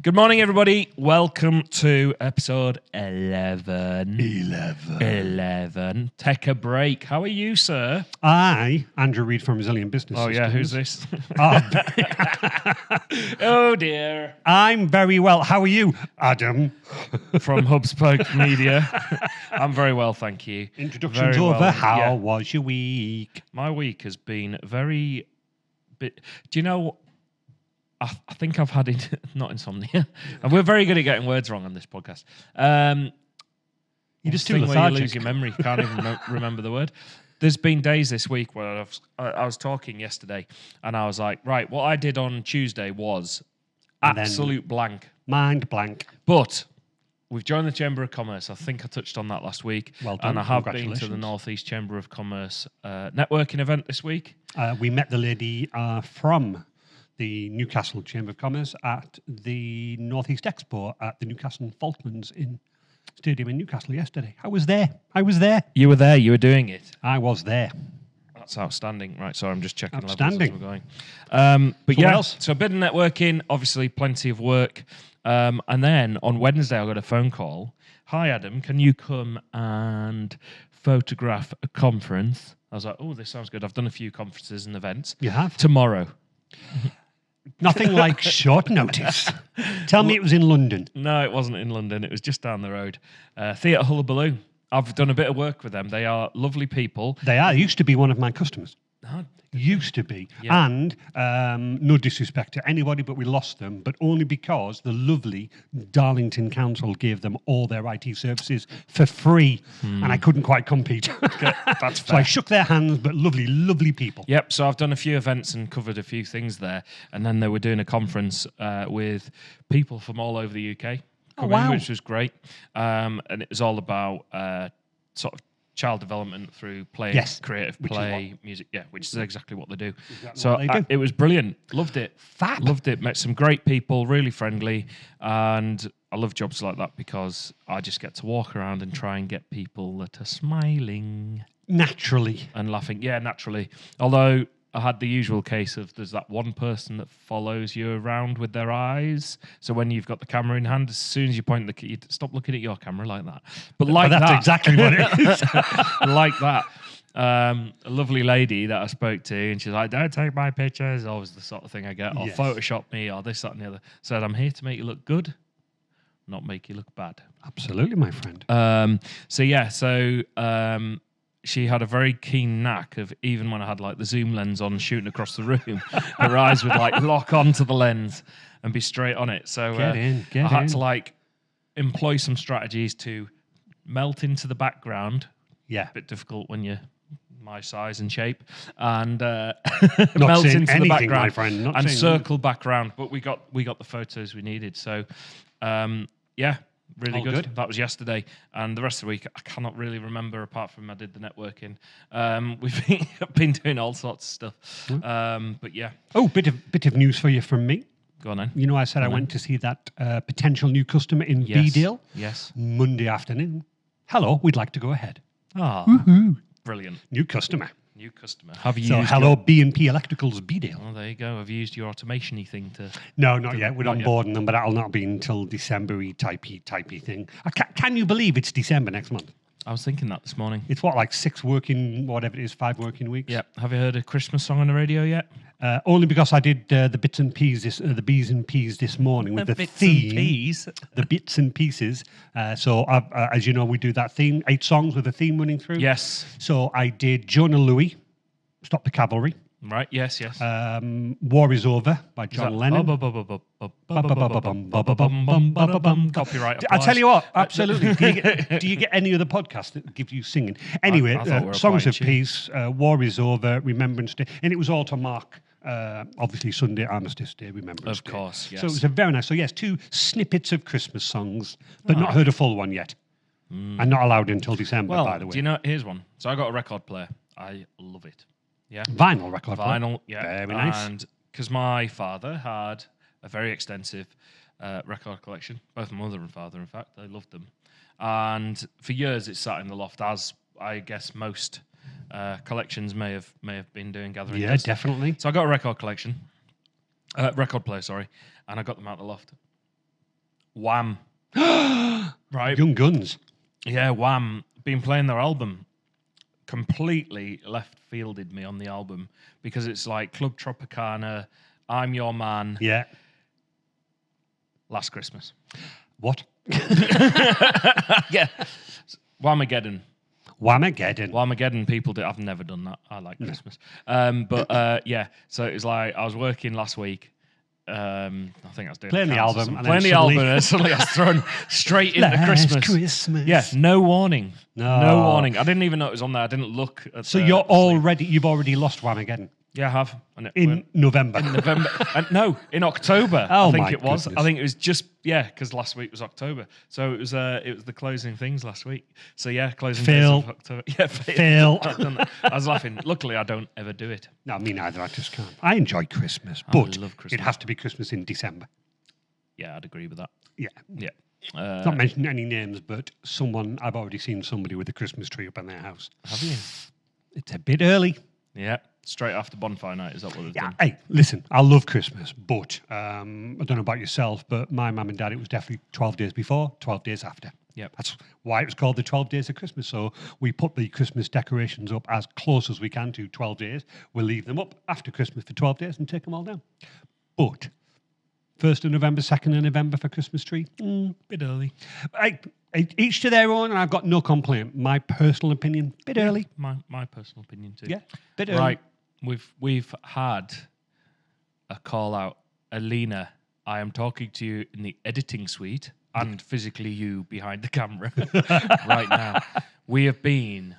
Good morning, everybody. Welcome to episode 11. 11. Take a break. How are you, sir? Andrew Reid from Resilient Business Oh, Systems. yeah. Who's this? Oh, Oh, dear. I'm very well. How are you, Adam? From HubSpot Media. I'm very well, thank you. Introduction's Very over. well, How yeah. was your week? My week has been very... Do you know... I think I've had not insomnia. And we're very good at getting words wrong on this podcast. You're just too thing where you lethargic. lose your memory, can't even remember the word. There's been days this week where I was talking yesterday, and I was like, right, what I did on Tuesday was absolute blank. Mind blank. But we've joined the Chamber of Commerce. I think I touched on that last week. Well done. And I have been to Congratulations. the North East Chamber of Commerce networking event this week. We met the lady from the Newcastle Chamber of Commerce at the Northeast Expo at the Newcastle Falklands Stadium in Newcastle yesterday. I was there. You were there. You were doing it. I was there. That's outstanding. Right, sorry, I'm just checking levels Outstanding. as we're going. But So yeah, what else? so a bit of networking, obviously plenty of work. And then on Wednesday, I got a phone call. Hi, Adam, can you come and photograph a conference? I was like, oh, this sounds good. I've done a few conferences and events. You have? Tomorrow. Nothing like short notice. Tell me it was in London. No, it wasn't in London. It was just down the road. Theatre Hullabaloo. I've done a bit of work with them. They are lovely people. They are. Used to be one of my customers. Oh, Used to be. Yeah. And no disrespect to anybody, but we lost them, but only because the lovely Darlington Council gave them all their IT services for free, and I couldn't quite compete. that's So I fair. shook their hands, but lovely, lovely people. Yep, so I've done a few events and covered a few things there. And then they were doing a conference with people from all over the UK coming, wow. which was great. And it was all about sort of child development through play, Yes, creative which is play, music. Yeah, which is exactly what they do. Exactly So what they do. it was brilliant. Loved it. Fab. Loved it. Met some great people, really friendly. And I love jobs like that because I just get to walk around and try and get people that are smiling Naturally. and laughing. Yeah, naturally. Although I had the usual case of there's that one person that follows you around with their eyes. So when you've got the camera in hand, as soon as you point you stop looking at your camera like that. But like But that's that, exactly what it is. like that. A lovely lady that I spoke to, and she's like, "Don't take my pictures." Always the sort of thing I get, or Yes. Photoshop me, or this, that, and the other. Said, "I'm here to make you look good, not make you look bad." Absolutely, my friend. She had a very keen knack of, even when I had like the zoom lens on shooting across the room, her eyes would like lock onto the lens and be straight on it. So Get in. I had to like employ some strategies to melt into the background. Yeah. A bit difficult when you're my size and shape, and Not melt saying into the anything, background my friend. Not and saying circle back round. But we got the photos we needed. So yeah. Really All good. good. That was yesterday, and the rest of the week I cannot really remember apart from I did the networking. We've been doing all sorts of stuff, but yeah, Oh, bit of news for you from me. go on then. You know, I said I went to see that potential new customer in Yes. Beedale Yes. Monday afternoon. Hello, we'd like to go ahead. Ah, brilliant. New customer. New customer. Have you So used hello, B&P Electricals Beedale. Oh, there you go. Have you used your automation-y thing to? No, not yet. We're not on yet. board them, but that'll not be until December-y typey thing. Can you believe it's December next month? I was thinking that this morning. It's what, like 5 working weeks? Yeah. Have you heard a Christmas song on the radio yet? Only because I did the bits and peas, the B's and P's this morning with the Bits theme. and peas. The bits and pieces. So, as you know, we do that theme, 8 songs with a theme running through. Yes. So I did Jonah Louie, Stop the Cavalry. Right. Yes. Yes. War is Over by John Lennon. Copyright. I tell applies. you what, absolutely. Do you get any other podcast that gives you singing? Anyway, I thought we were Songs of applying Peace, War is Over, Remembrance Day, and it was all to mark, obviously, Sunday, Armistice Day, Remembrance Of Day. course, yes. So it was a very nice. So yes, 2 snippets of Christmas songs, but not heard a full one yet. And not allowed until December, Well, by the way. do you know? Here's one. So I got a record player. I love it. Yeah. Vinyl record player. Vinyl, yeah. Very nice. And because my father had a very extensive record collection, both my mother and father, in fact, they loved them. And for years, it sat in the loft, as I guess most collections may have been doing, gathering. Yeah, dust. definitely. So I got a record collection, record player, sorry, and I got them out the loft. Wham. Right? Young Guns. Yeah, Wham. Been playing their album. Completely left fielded me on the album because it's like Club Tropicana, I'm Your Man, Yeah. Last Christmas. What? Yeah. Whamageddon. Whamageddon. People do. I've never done that. I like Christmas. But yeah, so it was like I was working last week. I think I was doing Playing the album. And playing the album, and suddenly I was thrown straight into Last Christmas. Yeah, no warning. No warning. I didn't even know it was on there. I didn't look at So you've already lost Whamageddon. Yeah, I have. And In November. In November. No, in October. Oh, I think my it was. goodness. I think it was just, because last week was October. So it was the closing things last week. So yeah, closing Phil. days of October. Yeah, Phil. I've done that. I was laughing. Luckily, I don't ever do it. No, me neither. I just can't. I enjoy Christmas, but love Christmas. it has to be Christmas in December. Yeah, I'd agree with that. Yeah. Yeah. Not mentioning any names, but I've already seen somebody with a Christmas tree up in their house. Have you? It's a bit early. Yeah. Straight after bonfire night, is that what they've done? Hey, listen, I love Christmas, but I don't know about yourself, but my mum and dad, it was definitely 12 days before, 12 days after. Yep. That's why it was called the 12 days of Christmas. So we put the Christmas decorations up as close as we can to 12 days. We'll leave them up after Christmas for 12 days and take them all down. But 1st of November, 2nd of November for Christmas tree, Bit early. Each to their own, and I've got no complaint. My personal opinion, bit early. My personal opinion too. Yeah, bit early. Right. We've had a call out. Alina, I am talking to you in the editing suite and physically you behind the camera right now. We have been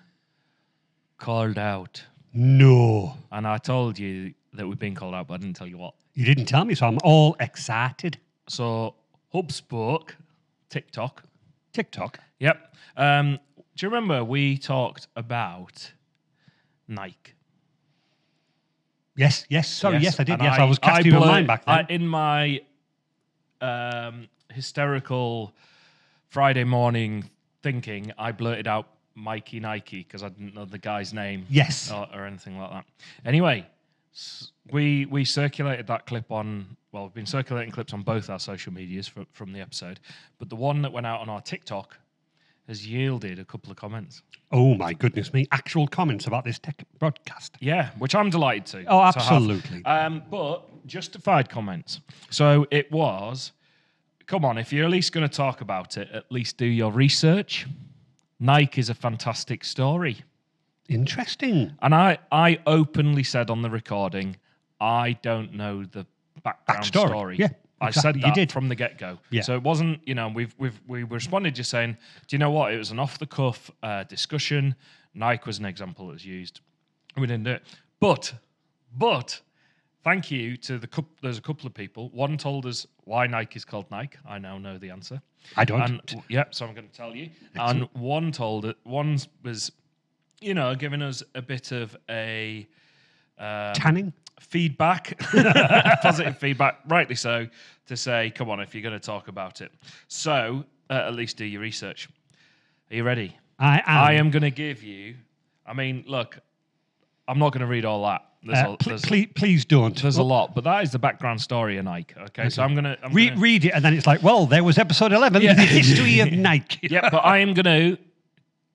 called out. No. And I told you that we've been called out, but I didn't tell you what. You didn't tell me, so I'm all excited. So HubSpoke, TikTok. Yep. Do you remember we talked about Nike? Yes. Sorry, yes, I did. And Yes, I was casting your mind back then. In my hysterical Friday morning thinking, I blurted out Mikey Nike because I didn't know the guy's name. Yes. Or anything like that. Anyway, we circulated that clip on, well, we've been circulating clips on both our social medias from the episode, but the one that went out on our TikTok has yielded a couple of comments. Oh, my goodness me. Actual comments about this tech broadcast. Yeah, which I'm delighted to. Oh, absolutely. But justified comments. So it was, come on, if you're at least going to talk about it, at least do your research. Nike is a fantastic story. Interesting. And I openly said on the recording, I don't know the background story. Yeah. I Exactly. said You that did. from the get-go. Yeah. So it wasn't, we responded just saying, do you know what? It was an off-the-cuff discussion. Nike was an example that was used. We didn't do it. But thank you to there's a couple of people. One told us why Nike is called Nike. I now know the answer. I don't. And, so I'm going to tell you. Excellent. And one was, giving us a bit of a... Tanning? feedback, positive feedback, rightly so, to say, come on, if you're going to talk about it. So, at least do your research. Are you ready? I am. I am going to give you, look, I'm not going to read all that. Please don't. There's a lot, but that is the background story of Nike. Okay, so I'm going to... Read it, and then it's like, well, there was episode 11, the history of Nike. Yeah, but I am going to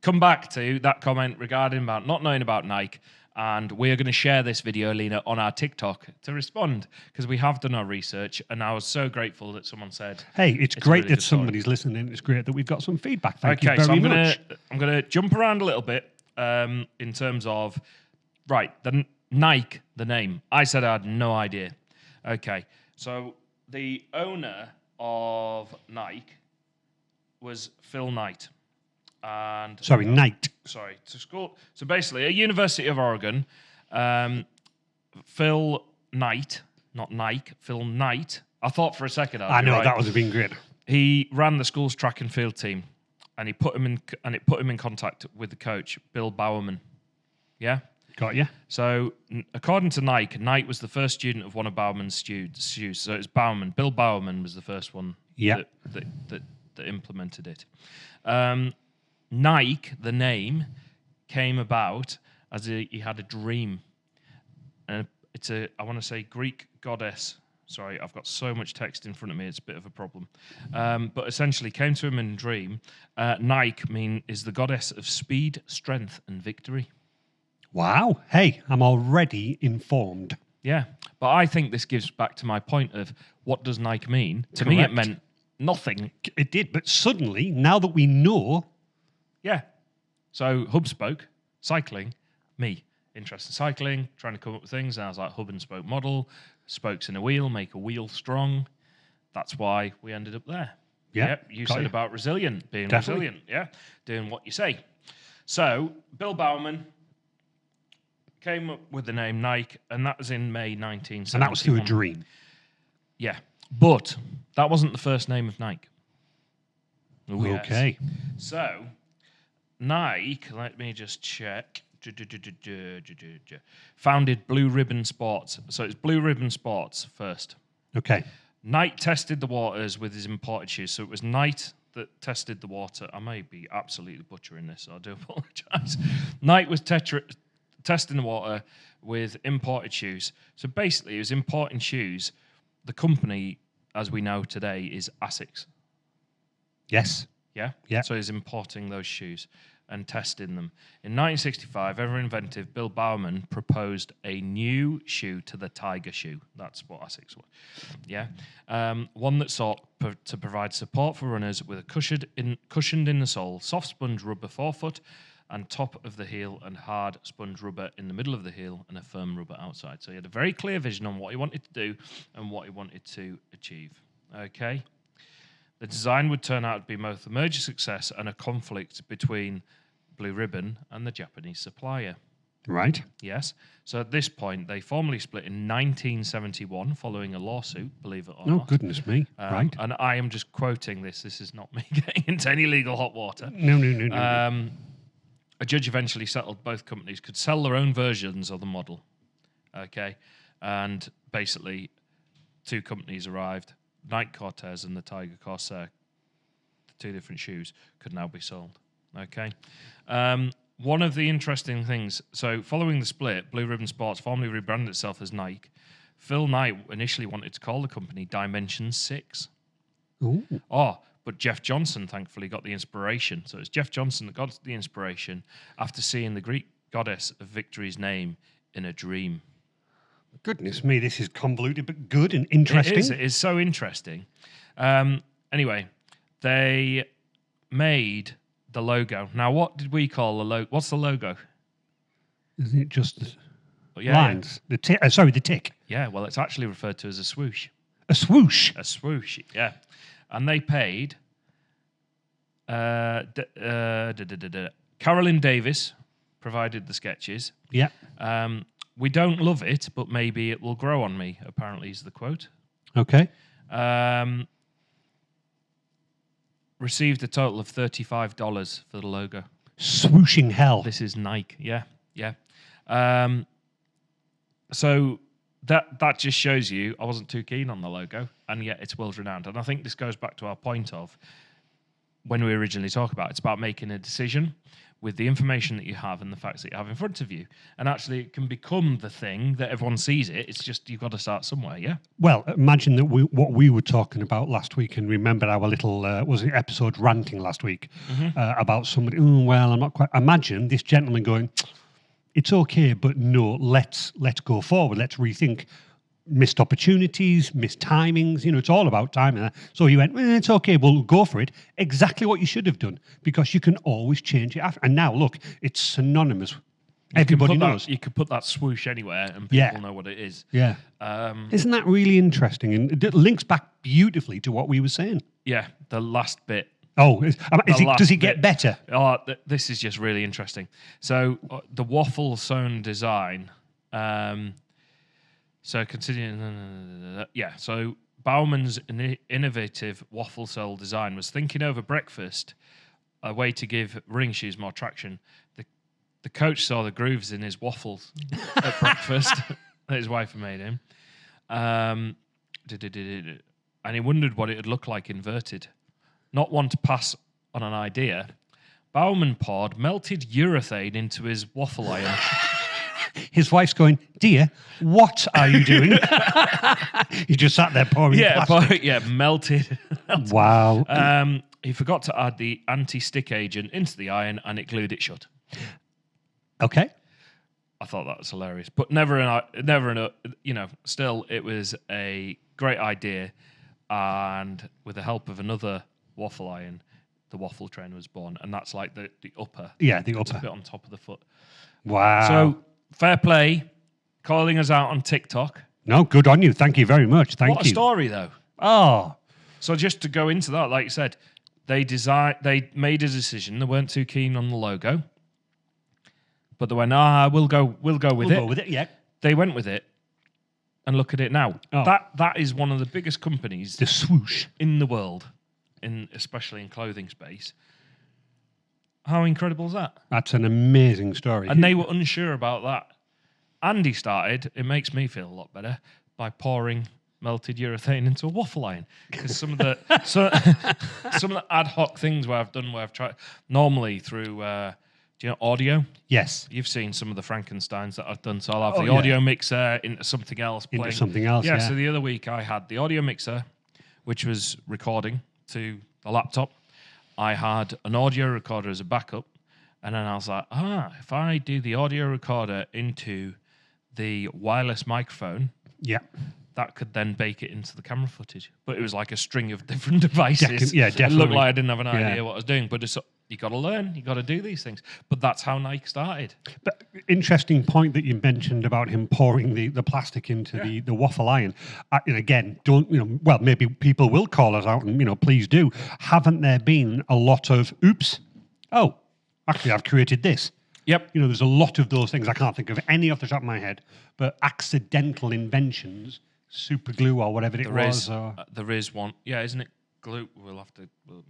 come back to that comment regarding about not knowing about Nike. And we're going to share this video, Lena, on our TikTok to respond because we have done our research. And I was so grateful that someone said, "Hey, it's great really that somebody's listening. It's great that we've got some feedback. Thank you okay, very so much." I'm going to jump around a little bit in terms of the Nike, the name. I said I had no idea. Okay, so the owner of Nike was Phil Knight. And Knight. Sorry, to school. So basically, at University of Oregon, Phil Knight, not Nike, Phil Knight. I thought for a second. I know that would have been great. He ran the school's track and field team, and it put him in contact with the coach, Bill Bowerman. Yeah. Got you. So, according to Nike, Knight was the first student of one of Bowerman's students. So it's Bowerman. Bill Bowerman was the first one. Yeah. That implemented it. Nike, the name, came about as he had a dream. And it's I want to say, Greek goddess Sorry, I've got so much text in front of me, it's a bit of a problem. But essentially, came to him in a dream. Nike is the goddess of speed, strength, and victory. Wow. Hey, I'm already informed. Yeah, but I think this gives back to my point of what does Nike mean? To me, it Correct. meant nothing. It did, but suddenly, now that we know, Yeah. So hub spoke, cycling, me. Interest in cycling, trying to come up with things. And I was like, hub and spoke model, spokes in a wheel, make a wheel strong. That's why we ended up there. Yeah, Yep, you got said you. about resilient, being Definitely. resilient, yeah, doing what you say. So Bill Bauman came up with the name Nike, and that was in May 1971. and that was through a dream. Yeah, but that wasn't the first name of Nike. Oh, yes. Okay. So Nike, let me just check. Founded Blue Ribbon Sports. So it's Blue Ribbon Sports first. Okay. Knight tested the waters with his imported shoes. So it was Knight that tested the water. I may be absolutely butchering this, so I do apologise. Knight was testing the water with imported shoes. So basically, he was importing shoes. The company, as we know today, is Asics. Yes. Yeah? Yeah. So he's importing those shoes and testing them. In 1965, ever inventive Bill Bauman proposed a new shoe to the Tiger shoe. That's what Asics was. Yeah. One that sought to provide support for runners with a cushioned in the sole, soft sponge rubber forefoot and top of the heel, and hard sponge rubber in the middle of the heel, and a firm rubber outside. So he had a very clear vision on what he wanted to do and what he wanted to achieve. Okay. The design would turn out to be both a major success and a conflict between Blue Ribbon and the Japanese supplier. Right. Yes. So at this point, they formally split in 1971 following a lawsuit, believe it or Oh, not. goodness me. Right. And I am just quoting this. This is not me getting into any legal hot water. No. A judge eventually settled both companies could sell their own versions of the model. Okay. And basically, two companies arrived. Nike Cortez and the Tiger Corsair, the two different shoes, could now be sold. Okay. One of the interesting things, so following the split, Blue Ribbon Sports formally rebranded itself as Nike. Phil Knight initially wanted to call the company Dimension 6. Ooh. But Jeff Johnson thankfully got the inspiration. So it's Jeff Johnson that got the inspiration after seeing the Greek goddess of victory's name in a dream. Goodness me, this is convoluted, but good and interesting. It is so interesting. Anyway, they made the logo. Now, what did we call the logo? What's the logo? Isn't it just Yeah, lines? The tick. Yeah, well, it's actually referred to as a swoosh. A swoosh. A swoosh, yeah. And they paid Carolyn Davis provided the sketches. Yeah. We don't love it, but maybe it will grow on me, apparently is the quote. Okay. Received a total of $35 for the logo. Swooshing hell. This is Nike, yeah. So that just shows you I wasn't too keen on the logo, and yet it's world renowned. And I think this goes back to our point of when we originally talked about it's about making a decision with the information that you have and the facts that you have in front of you. And actually it can become the thing that everyone sees it. It's just you've got to start somewhere, yeah? Well, imagine that what we were talking about last week, and remember our little, was it episode ranting last week about somebody, I'm not quite. Imagine this gentleman going, it's okay, but no, let's go forward. Let's rethink missed opportunities, missed timings. It's all about timing. So he went, it's okay, we'll go for it. Exactly what you should have done, because you can always change it after. And now, look, it's synonymous. Everybody knows. You could put that swoosh anywhere and people know what it is. Yeah. Isn't that really interesting? And it links back beautifully to what we were saying. Yeah, the last bit. Oh, does it get better? This is just really interesting. So the waffle sewn design. So continuing, so Bauman's innovative waffle sole design was thinking over breakfast, a way to give running shoes more traction. The coach saw the grooves in his waffles at breakfast that his wife had made him. And he wondered what it would look like inverted. Not one to pass on an idea, Bauman poured melted urethane into his waffle iron His wife's going, dear, what are you doing? He just sat there pouring plastic. Melted. Wow. He forgot to add the anti-stick agent into the iron and it glued it shut. Okay. I thought that was hilarious, but still it was a great idea, and with the help of another waffle iron, the waffle train was born, and that's like the upper. Yeah, the upper bit on top of the foot. Wow. So fair play, calling us out on TikTok. No, good on you. Thank you very much. Thank you. What a story, though. Oh. So just to go into that, like you said, they made a decision. They weren't too keen on the logo. But they went, we'll go with it. We'll go with it, yeah. They went with it, and look at it now. Oh. That is one of the biggest companies, the swoosh, in the world, especially in clothing space. How incredible is that? That's an amazing story. And they were unsure about that. Andy started, it makes me feel a lot better, by pouring melted urethane into a waffle iron. Because some of the ad hoc things where I've tried normally through. Do you know audio? Yes. You've seen some of the Frankensteins that I've done. So I'll have the audio mixer into something else. Into something else, yeah. So the other week I had the audio mixer, which was recording to the laptop. I had an audio recorder as a backup. And then I was like, if I do the audio recorder into the wireless microphone, that could then bake it into the camera footage. But it was like a string of different devices. Definitely. It looked like I didn't have an idea what I was doing. But you got to learn. You got to do these things. But that's how Nike started. But interesting point that you mentioned about him pouring the plastic into the waffle iron. And again, maybe people will call us out and, please do. Haven't there been a lot of, oops, actually I've created this. Yep. There's a lot of those things. I can't think of any off the top of my head, but accidental inventions, super glue or whatever it was. There is one. Yeah, isn't it? Glue.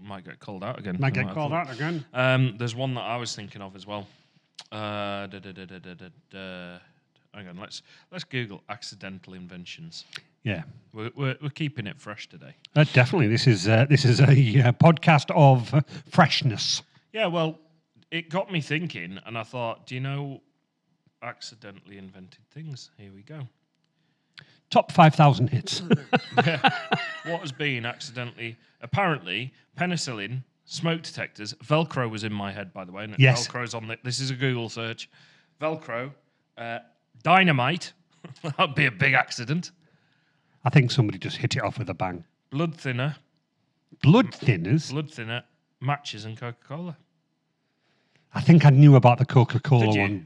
Might get called out again. There's one that I was thinking of as well. Hang on, let's Google accidental inventions. Yeah, we're keeping it fresh today. Definitely, this is a podcast of freshness. Yeah, well, it got me thinking, and I thought, do you know accidentally invented things? Here we go. Top 5,000 hits. What has been accidentally? Apparently, penicillin, smoke detectors, Velcro was in my head, by the way. And yes. Velcro's on this is a Google search. Velcro, dynamite. That'd be a big accident. I think somebody just hit it off with a bang. Blood thinner. Blood thinners? Blood thinner, matches, and Coca-Cola. I think I knew about the Coca-Cola one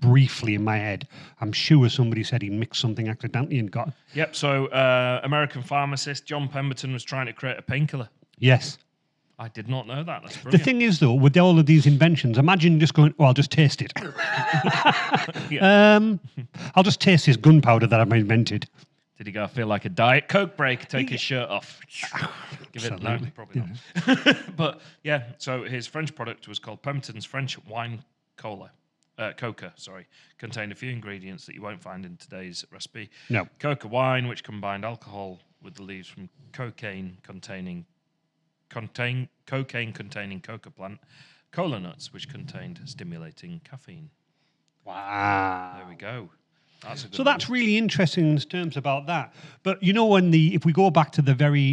briefly in my head. I'm sure somebody said he mixed something accidentally and got... Yep, so American pharmacist John Pemberton was trying to create a painkiller. Yes. I did not know that. That's brilliant. The thing is, though, with all of these inventions, imagine just going, I'll just taste it. I'll just taste this gunpowder that I've invented. Did he go feel like a Diet Coke break, take his shirt off? Give it no, probably not. But yeah, so his French product was called Pemberton's French Wine Coca, contained a few ingredients that you won't find in today's recipe. No. Coca wine, which combined alcohol with the leaves from cocaine containing coca plant, cola nuts, which contained stimulating caffeine. Wow. There we go. That's really interesting in terms about that. But if we go back to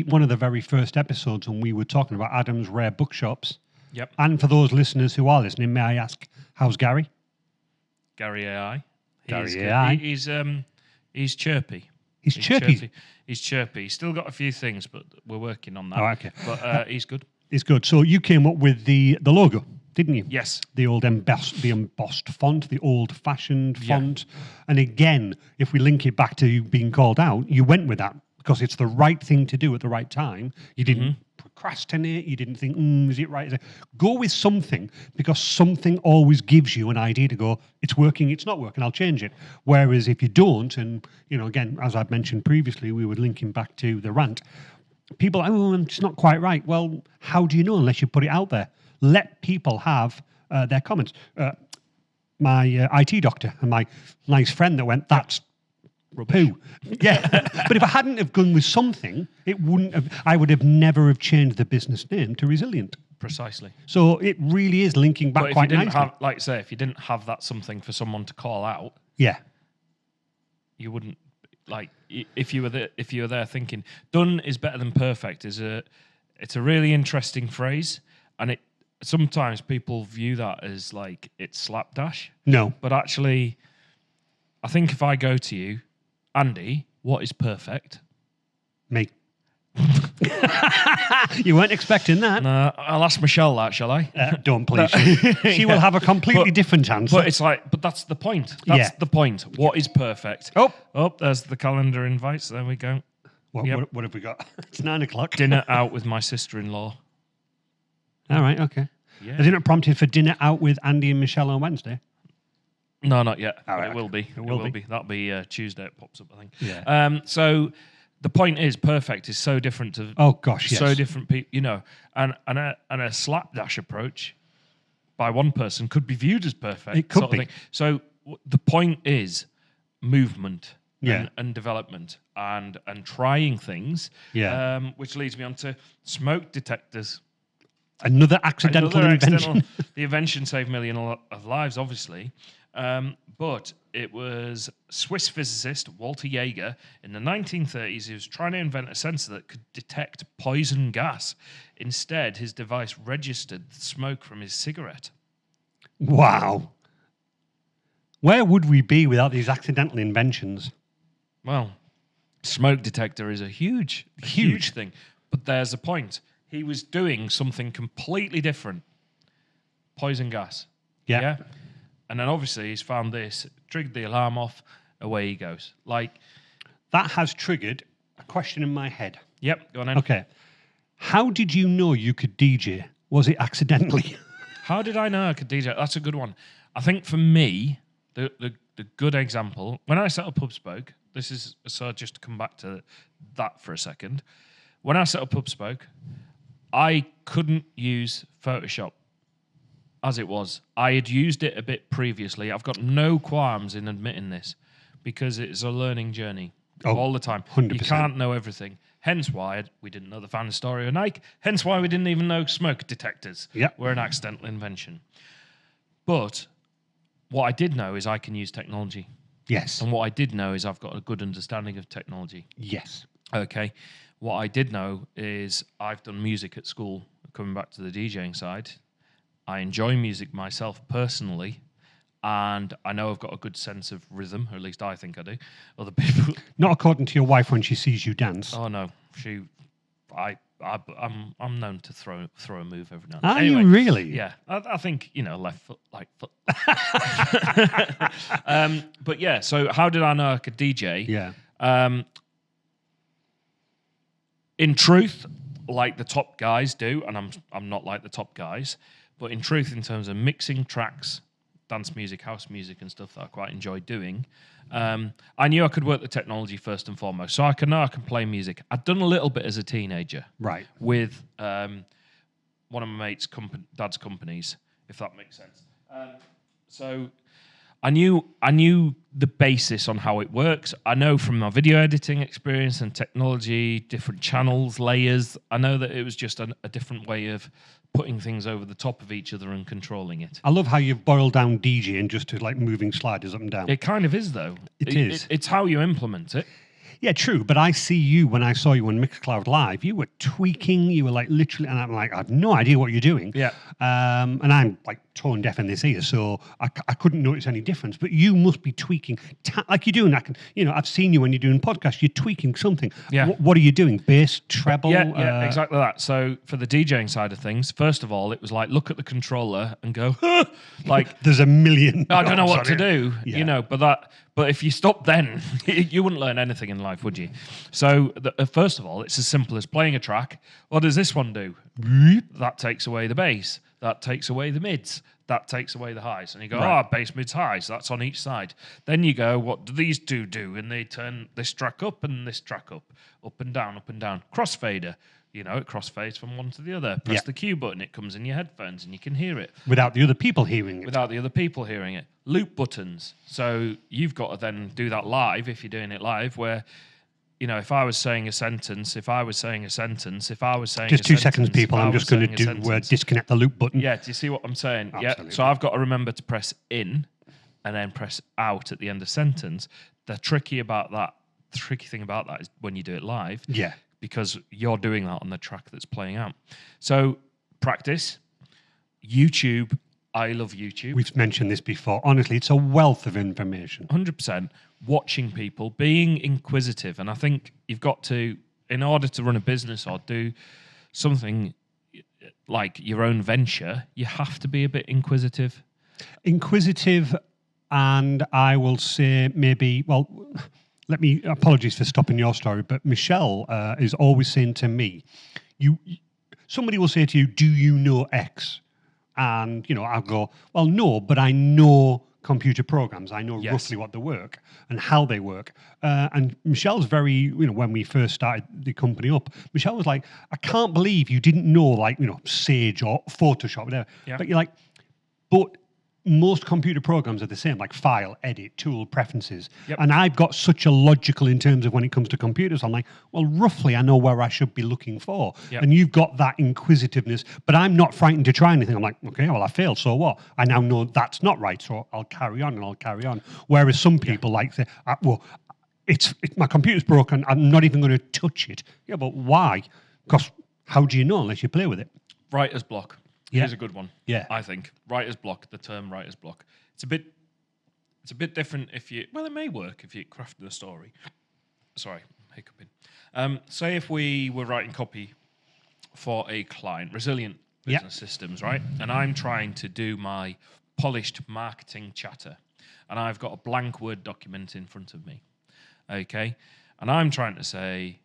one of the very first episodes when we were talking about Adam's Rare Bookshops. Yep. And for those listeners who are listening, may I ask, how's Gary? Gary AI. He's chirpy. He's chirpy. He's chirpy. He's still got a few things, but we're working on that. Oh, okay. But he's good. He's good. So you came up with the logo, didn't you? Yes. The old embossed font, the old-fashioned font. And again, if we link it back to being called out, you went with that because it's the right thing to do at the right time. You didn't procrastinate. You didn't think, is it right? Go with something because something always gives you an idea to go, it's working, it's not working, I'll change it. Whereas if you don't, and, again, as I've mentioned previously, we were linking back to the rant, people, it's not quite right. Well, how do you know unless you put it out there? Let people have their comments. My IT doctor and my nice friend that went, that's poo. Yeah. But if I hadn't have gone with something, I would have never have changed the business name to Resilient. Precisely. So it really is linking back But if quite you didn't nicely. have, like say, if you didn't have that something for someone to call out, Yeah. you wouldn't like if you were there thinking done is better than perfect it's a really interesting phrase, and it sometimes people view that as like it's slapdash. No. But actually, I think if I go to you, Andy, what is perfect? Me. You weren't expecting that. No, I'll ask Michelle that, shall I? Don't please. She will have a completely different answer. But it's like, but that's the point. That's the point. What is perfect? Oh, There's the calendar invites. There we go. what Yep. have we got? It's 9 o'clock. Dinner out with my sister-in-law. All right, okay. Yeah. Has it not prompted for dinner out with Andy and Michelle on Wednesday? No, not yet. All But right, it will be. It will be. That'll be Tuesday. It pops up, I think. Yeah. So the point is, perfect is so different to. Oh gosh, yes. So different people, and a slapdash approach by one person could be viewed as perfect. It could sort of be. thing. So the point is movement. Yeah. And development and trying things. Yeah. Which leads me on to smoke detectors. Another accidental invention. The invention saved millions of lives, obviously. But it was Swiss physicist Walter Jaeger in the 1930s who was trying to invent a sensor that could detect poison gas. Instead, his device registered the smoke from his cigarette. Wow. Where would we be without these accidental inventions? Well, smoke detector is a huge thing. But there's a point. He was doing something completely different. Poison gas. Yeah. And then obviously he's found this, triggered the alarm off, away he goes. Like, That has triggered a question in my head. yep, go on then. Okay. How did you know you could DJ? Was it accidentally? How did I know I could DJ? That's a good one. I think for me, the good example, when I set up HubSpoke, this is, so just to come back to that for a second. When I set up HubSpoke, I couldn't use Photoshop as it was. I had used it a bit previously. I've got no qualms in admitting this because it's a learning journey all the time. 100%. You can't know everything. Hence why we didn't know the fan story of Nike. Hence why we didn't even know smoke detectors were an accidental invention. But what I did know is I can use technology. Yes. And what I did know is I've got a good understanding of technology. Yes. Okay. What I did know is I've done music at school. Coming back to the DJing side, I enjoy music myself personally, and I know I've got a good sense of rhythm, or at least I think I do. Other people, Not according to your wife when she sees you dance. oh no, I'm known to throw a move every now and then. Are Anyway, you really? Yeah, I think left foot, right foot. But yeah, so how did I know I could DJ? Yeah. In truth, like the top guys do, and I'm not like the top guys, but in truth, in terms of mixing tracks, dance music, house music, and stuff that I quite enjoy doing, I knew I could work the technology first and foremost. So I know I can play music. I'd done a little bit as a teenager, Right. with one of my mates' dad's companies, if that makes sense. So I knew the basis on how it works. I know from my video editing experience and technology, different channels, layers. I know that it was just a different way of putting things over the top of each other and controlling it. I love how you've boiled down DJing just to like moving sliders up and down. It kind of is, though. It is. It's how you implement it. Yeah, true. But I see you when I saw you on Mixcloud Live. You were tweaking. You were like literally, and I'm like, I have no idea what you're doing. Yeah. And I'm like tone deaf in this ear, so I couldn't notice any difference. But you must be tweaking like you're doing. I've seen you when you're doing podcasts. You're tweaking something. Yeah. What are you doing? Bass, treble? Yeah, exactly that. So for the DJing side of things, first of all, it was like look at the controller and go, like there's a million. I don't know what knobs to on it. do, Yeah. But if you stop then, you wouldn't learn anything in life, would you? So first of all, it's as simple as playing a track. What does this one do? That takes away the bass. That takes away the mids. That takes away the highs. And you go, Right. bass, mids, highs. That's on each side. Then you go, what do these two do? And they turn this track up and this track up and down, up and down. Crossfader. It crossfades from one to the other. Press Yeah. the Q button. It comes in your headphones and you can hear it. Without the other people hearing it. Without the other people hearing it. Loop buttons. So you've got to then do that live if you're doing it live, where if I was saying a sentence, if I was saying a sentence, if I was saying Just a 2 sentence, seconds, people. if I I'm was just going to saying a do sentence- disconnect the loop button. Yeah, do you see what I'm saying? Yeah. Absolutely. So I've got to remember to press in and then press out at the end of sentence. The tricky thing about that is when you do it live. Yeah. Because you're doing that on the track that's playing out. So practice. YouTube. I love YouTube. We've mentioned this before. Honestly, it's a wealth of information. 100%. Watching people, being inquisitive. And I think you've got to, in order to run a business or do something like your own venture, you have to be a bit inquisitive. Inquisitive, and I will say maybe, well, apologies for stopping your story, but Michelle is always saying to me, somebody will say to you, do you know X? And, I'll go, well, no, but I know computer programs. I know roughly what they work and how they work. And Michelle's very, when we first started the company up, Michelle was like, I can't believe you didn't know, Sage or Photoshop, whatever. Yeah. But you're like, but most computer programs are the same, like file, edit, tool, preferences. Yep. And I've got such a logical in terms of when it comes to computers. I'm like, well, roughly I know where I should be looking for. Yep. And you've got that inquisitiveness, but I'm not frightened to try anything. I'm like, okay, well, I failed, so what? I now know that's not right, so I'll carry on and I'll carry on. Whereas some people say, well, my computer's broken, I'm not even going to touch it. Yeah, but why? Because how do you know unless you play with it? Writer's block. Yeah. Here's a good one. Yeah. I think writer's block. The term writer's block. It's a bit different if you. Well, it may work if you crafted a story. Sorry, hiccuping. Say if we were writing copy for a client, resilient business systems, right? And I'm trying to do my polished marketing chatter, and I've got a blank Word document in front of me. Okay, and I'm trying to say,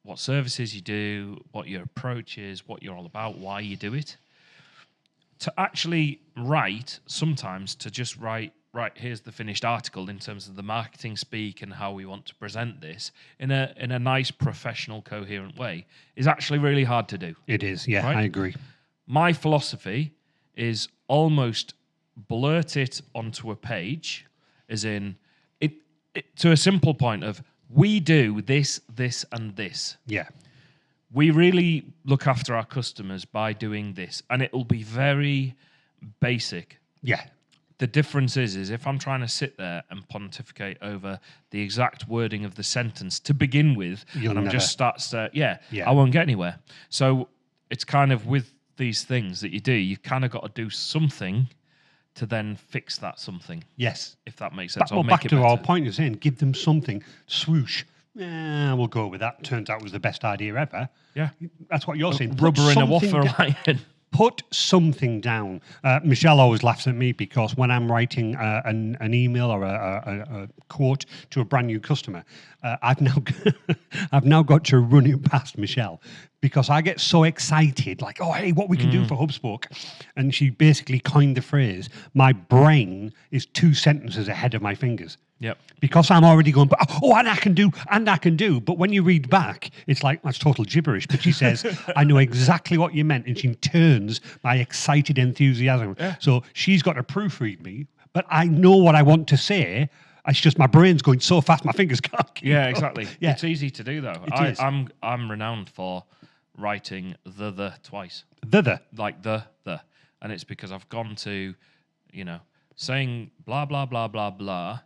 what services you do, what your approach is, what you're all about, why you do it. To actually write, sometimes to just write, here's the finished article in terms of the marketing speak and how we want to present this in a nice, professional, coherent way is actually really hard to do. It is, yeah, right? I agree. My philosophy is almost blurt it onto a page, as in, it to a simple point of, we do this, this, and this. Yeah. We really look after our customers by doing this, and it'll be very basic. Yeah. The difference is if I'm trying to sit there and pontificate over the exact wording of the sentence to begin with, You'll and I'm never- just I won't get anywhere. So it's kind of with these things that you do, you've kind of got to do something to then fix that something. Yes. If that makes sense. Well, or make back it to our better. point of saying, give them something. Swoosh. We'll go with that. Turns out it was the best idea ever. Yeah. That's what you're saying. Put Rubber in a something waffle down. iron. Put something down. Michelle always laughs at me because when I'm writing an email or a quote to a brand new customer, I've now got to run it past Michelle because I get so excited, like, oh, hey, what we can do for HubSpot. And she basically coined the phrase, my brain is 2 sentences ahead of my fingers. Yep. Because I'm already going, and I can do. But when you read back, it's like, that's total gibberish. But she says, I know exactly what you meant. And she turns my excited enthusiasm. Yeah. So she's got to proofread me, but I know what I want to say. It's just my brain's going so fast, my fingers can't keep Yeah, up. exactly. Yeah. It's easy to do, though. It is. I'm renowned for writing the twice. The. The. And it's because I've gone to, saying blah, blah, blah, blah, blah,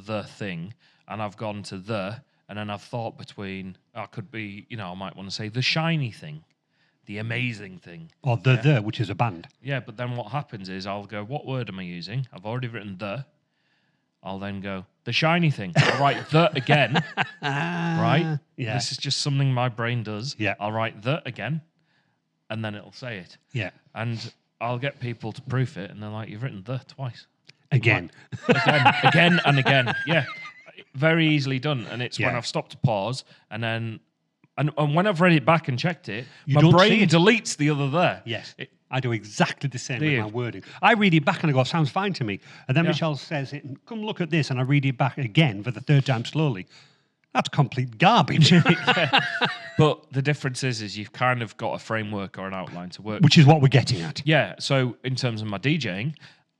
the thing, and I've gone to and then I've thought between, could be, I might want to say the shiny thing, the amazing thing. Or the, which is a band. Yeah, but then what happens is I'll go, what word am I using? I've already written the. I'll then go, the shiny thing. I'll write the again, right? Yeah. This is just something my brain does. Yeah. I'll write the again, and then it'll say it. Yeah. And I'll get people to proof it, and they're like, you've written the twice. Again. Again and again. Yeah. Very easily done. And it's when Yeah. I've stopped to pause, and then, and when I've read it back and checked it, You my don't see brain it. deletes the other there. Yes. I do exactly the same with you? my wording. I read it back and I go, sounds fine to me. And then Yeah. Michelle says it, come look at this. And I read it back again for the 3rd time slowly. That's complete garbage. But the difference is you've kind of got a framework or an outline to work. Which is what we're getting at. Yeah. So in terms of my DJing,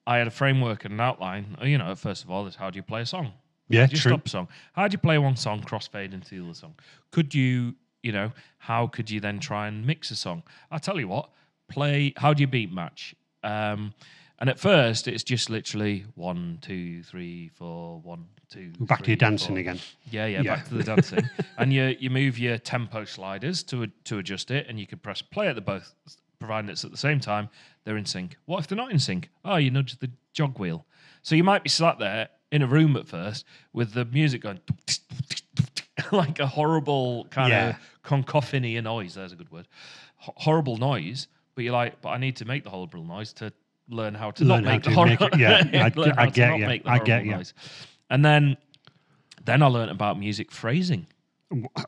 I had a framework and an outline. First of all, is how do you play a song? Yeah, How do you true. stop a song? How do you play one song, crossfade into the other song? Could you, how could you then try and mix a song? I'll tell you what, how do you beat match? And at first, it's just literally 1, 2, 3, 4, 1, 2, Back to 3, your dancing 4. again. Yeah, back to the dancing. And you move your tempo sliders to adjust it, and you can press play at the both, providing it's at the same time, they're in sync. What if they're not in sync? Oh, you nudge the jog wheel. So you might be sat there in a room at first with the music going like a horrible kind of cacophony noise. There's a good word. Horrible noise. But you're like, but I need to make the horrible noise to learn how to not make the horrible noise. And then I learned about music phrasing.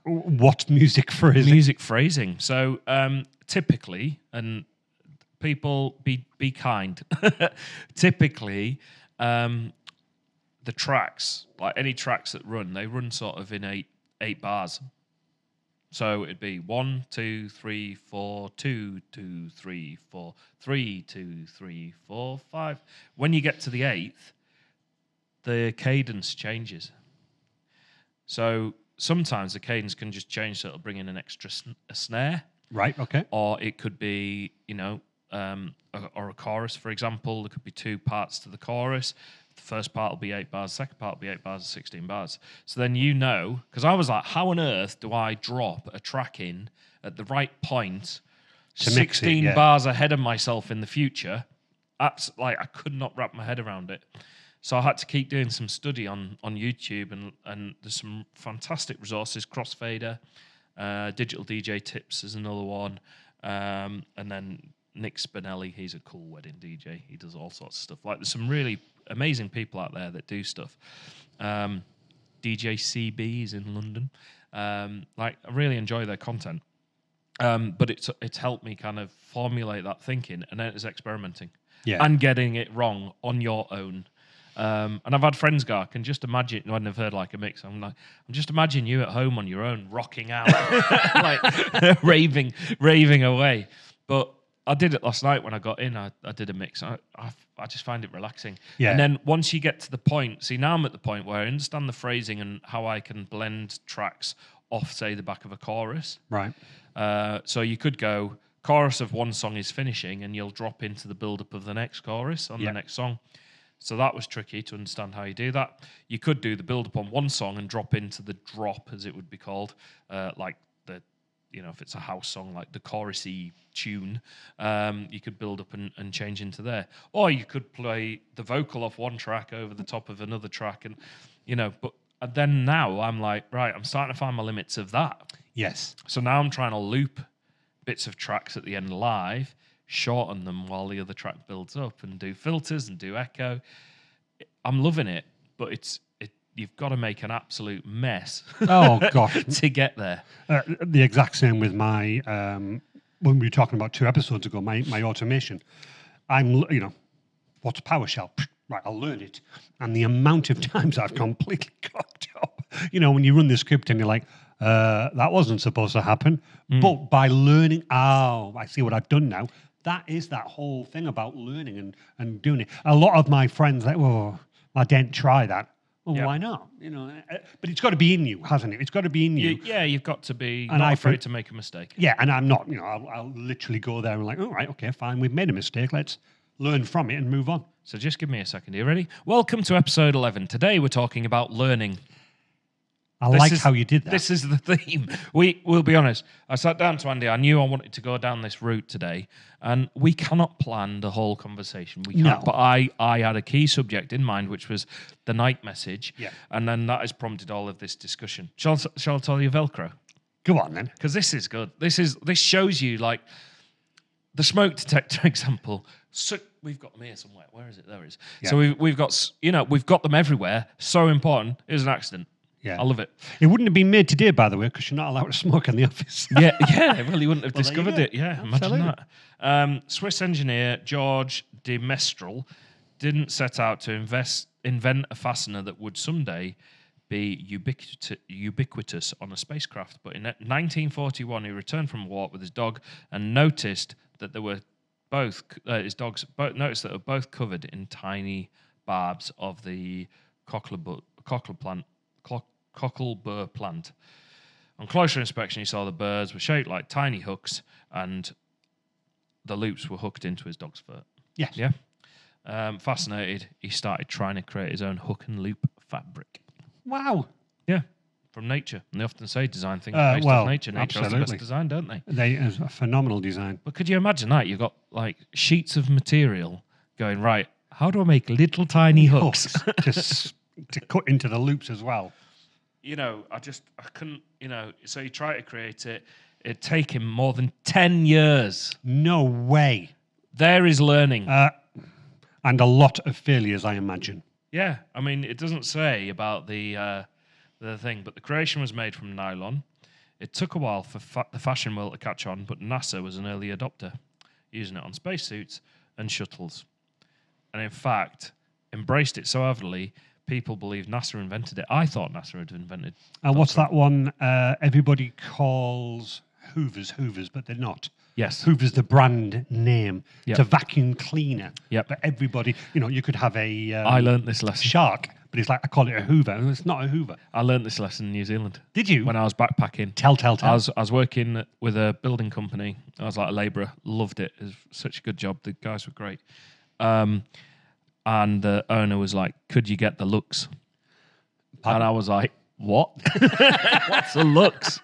What's music phrasing? Music phrasing. So typically, and people be kind. Typically, the tracks, like any tracks that run, they run sort of in eight bars. So it'd be 1, 2, 3, 4, 2, 2, 3, 4, 3, 2, 3, 4, 5. When you get to the 8th, the cadence changes. So sometimes the cadence can just change, so it'll bring in an extra a snare. Right, okay. Or it could be, or a chorus, for example. There could be 2 parts to the chorus. The first part will be 8 bars, the second part will be 8 bars, 16 bars. So then because I was like, how on earth do I drop a track in at the right point, 16 bars ahead of myself in the future? I could not wrap my head around it. So I had to keep doing some study on YouTube, and there's some fantastic resources. Crossfader, Digital DJ Tips is another one, and then Nick Spinelli, he's a cool wedding DJ. He does all sorts of stuff. Like, there's some really amazing people out there that do stuff. DJ CB is in London. I really enjoy their content. But it's helped me kind of formulate that thinking, and then it's experimenting and getting it wrong on your own. And I've had friends go, I can just imagine, when they've heard like a mix, I'm just imagine you at home on your own, rocking out, like raving away. But I did it last night when I got in. I did a mix. I just find it relaxing. Yeah. And then once you get to the point, now I'm at the point where I understand the phrasing and how I can blend tracks off, say, the back of a chorus. Right. So you could go, chorus of one song is finishing, and you'll drop into the build-up of the next chorus on the next song. So that was tricky to understand how you do that. You could do the build-up on one song and drop into the drop, as it would be called, like the, if it's a house song, like the chorusy tune, you could build up and change into there. Or you could play the vocal off one track over the top of another track, and but then now I'm like, right, I'm starting to find my limits of that. Yes. So now I'm trying to loop bits of tracks at the end live, shorten them while the other track builds up, and do filters and do echo. I'm loving it, but you've got to make an absolute mess. Oh gosh, to get there. The exact same with my when we were talking about 2 episodes ago, my automation. I'm what's PowerShell? Right, I'll learn it, and the amount of times I've completely cocked up. When you run the script and you're like, that wasn't supposed to happen. But by learning, I see what I've done now. That is that whole thing about learning and doing it. A lot of my friends like, I didn't try that. Well, why not? But it's got to be in you, hasn't it? It's got to be in you. You've got to be not afraid to make a mistake. Yeah, and I'm not. I'll literally go there and like, all right, okay, fine, we've made a mistake. Let's learn from it and move on. So just give me a second. Are you ready? Welcome to episode 11. Today we're talking about learning. I like how you did that. This is the theme. We'll be honest. I sat down to Andy. I knew I wanted to go down this route today, and we cannot plan the whole conversation. We can't. No. But I had a key subject in mind, which was the night message, and then that has prompted all of this discussion. Shall I tell you Velcro? Go on then, because this is good. This shows you like the smoke detector example. So we've got them here somewhere. Where is it? There it is. Yeah. So we've got we've got them everywhere. So important. It was an accident. Yeah, I love it. It wouldn't have been made today, by the way, because you're not allowed to smoke in the office. yeah. Well, you wouldn't have discovered it. Yeah, imagine that. Swiss engineer George de Mestral didn't set out to invent a fastener that would someday be ubiquitous on a spacecraft. But in 1941, he returned from a walk with his dog and noticed that they were both covered in tiny barbs of the cockle burr plant. On closer inspection, he saw the burrs were shaped like tiny hooks, and the loops were hooked into his dog's fur. Yes. Yeah. Fascinated, he started trying to create his own hook and loop fabric. Wow. Yeah. From nature. And they often say design things based off nature. Nature has the best design, don't they? They is a phenomenal design. But could you imagine that? You've got like sheets of material going, right, how do I make little tiny hooks? to cut into the loops as well. You know, I couldn't, so you try to create it. It'd take him more than 10 years. No way. There is learning. And a lot of failures, I imagine. Yeah. I mean, it doesn't say about the thing, but the creation was made from nylon. It took a while for the fashion world to catch on, but NASA was an early adopter, using it on spacesuits and shuttles. And in fact, embraced it so heavily, people believe NASA invented it. I thought NASA had invented it. What's that one everybody calls Hoovers, but they're not. Yes. Hoover's the brand name. Yep. It's a vacuum cleaner. Yep. But everybody, you could have a I learned this lesson. shark, but it's like, I call it a Hoover. And it's not a Hoover. I learned this lesson in New Zealand. Did you? When I was backpacking. Tell. I was working with a building company. I was like a labourer. Loved it. It was such a good job. The guys were great. And the owner was like, could you get the looks? Pardon? And I was like, what? What's the looks?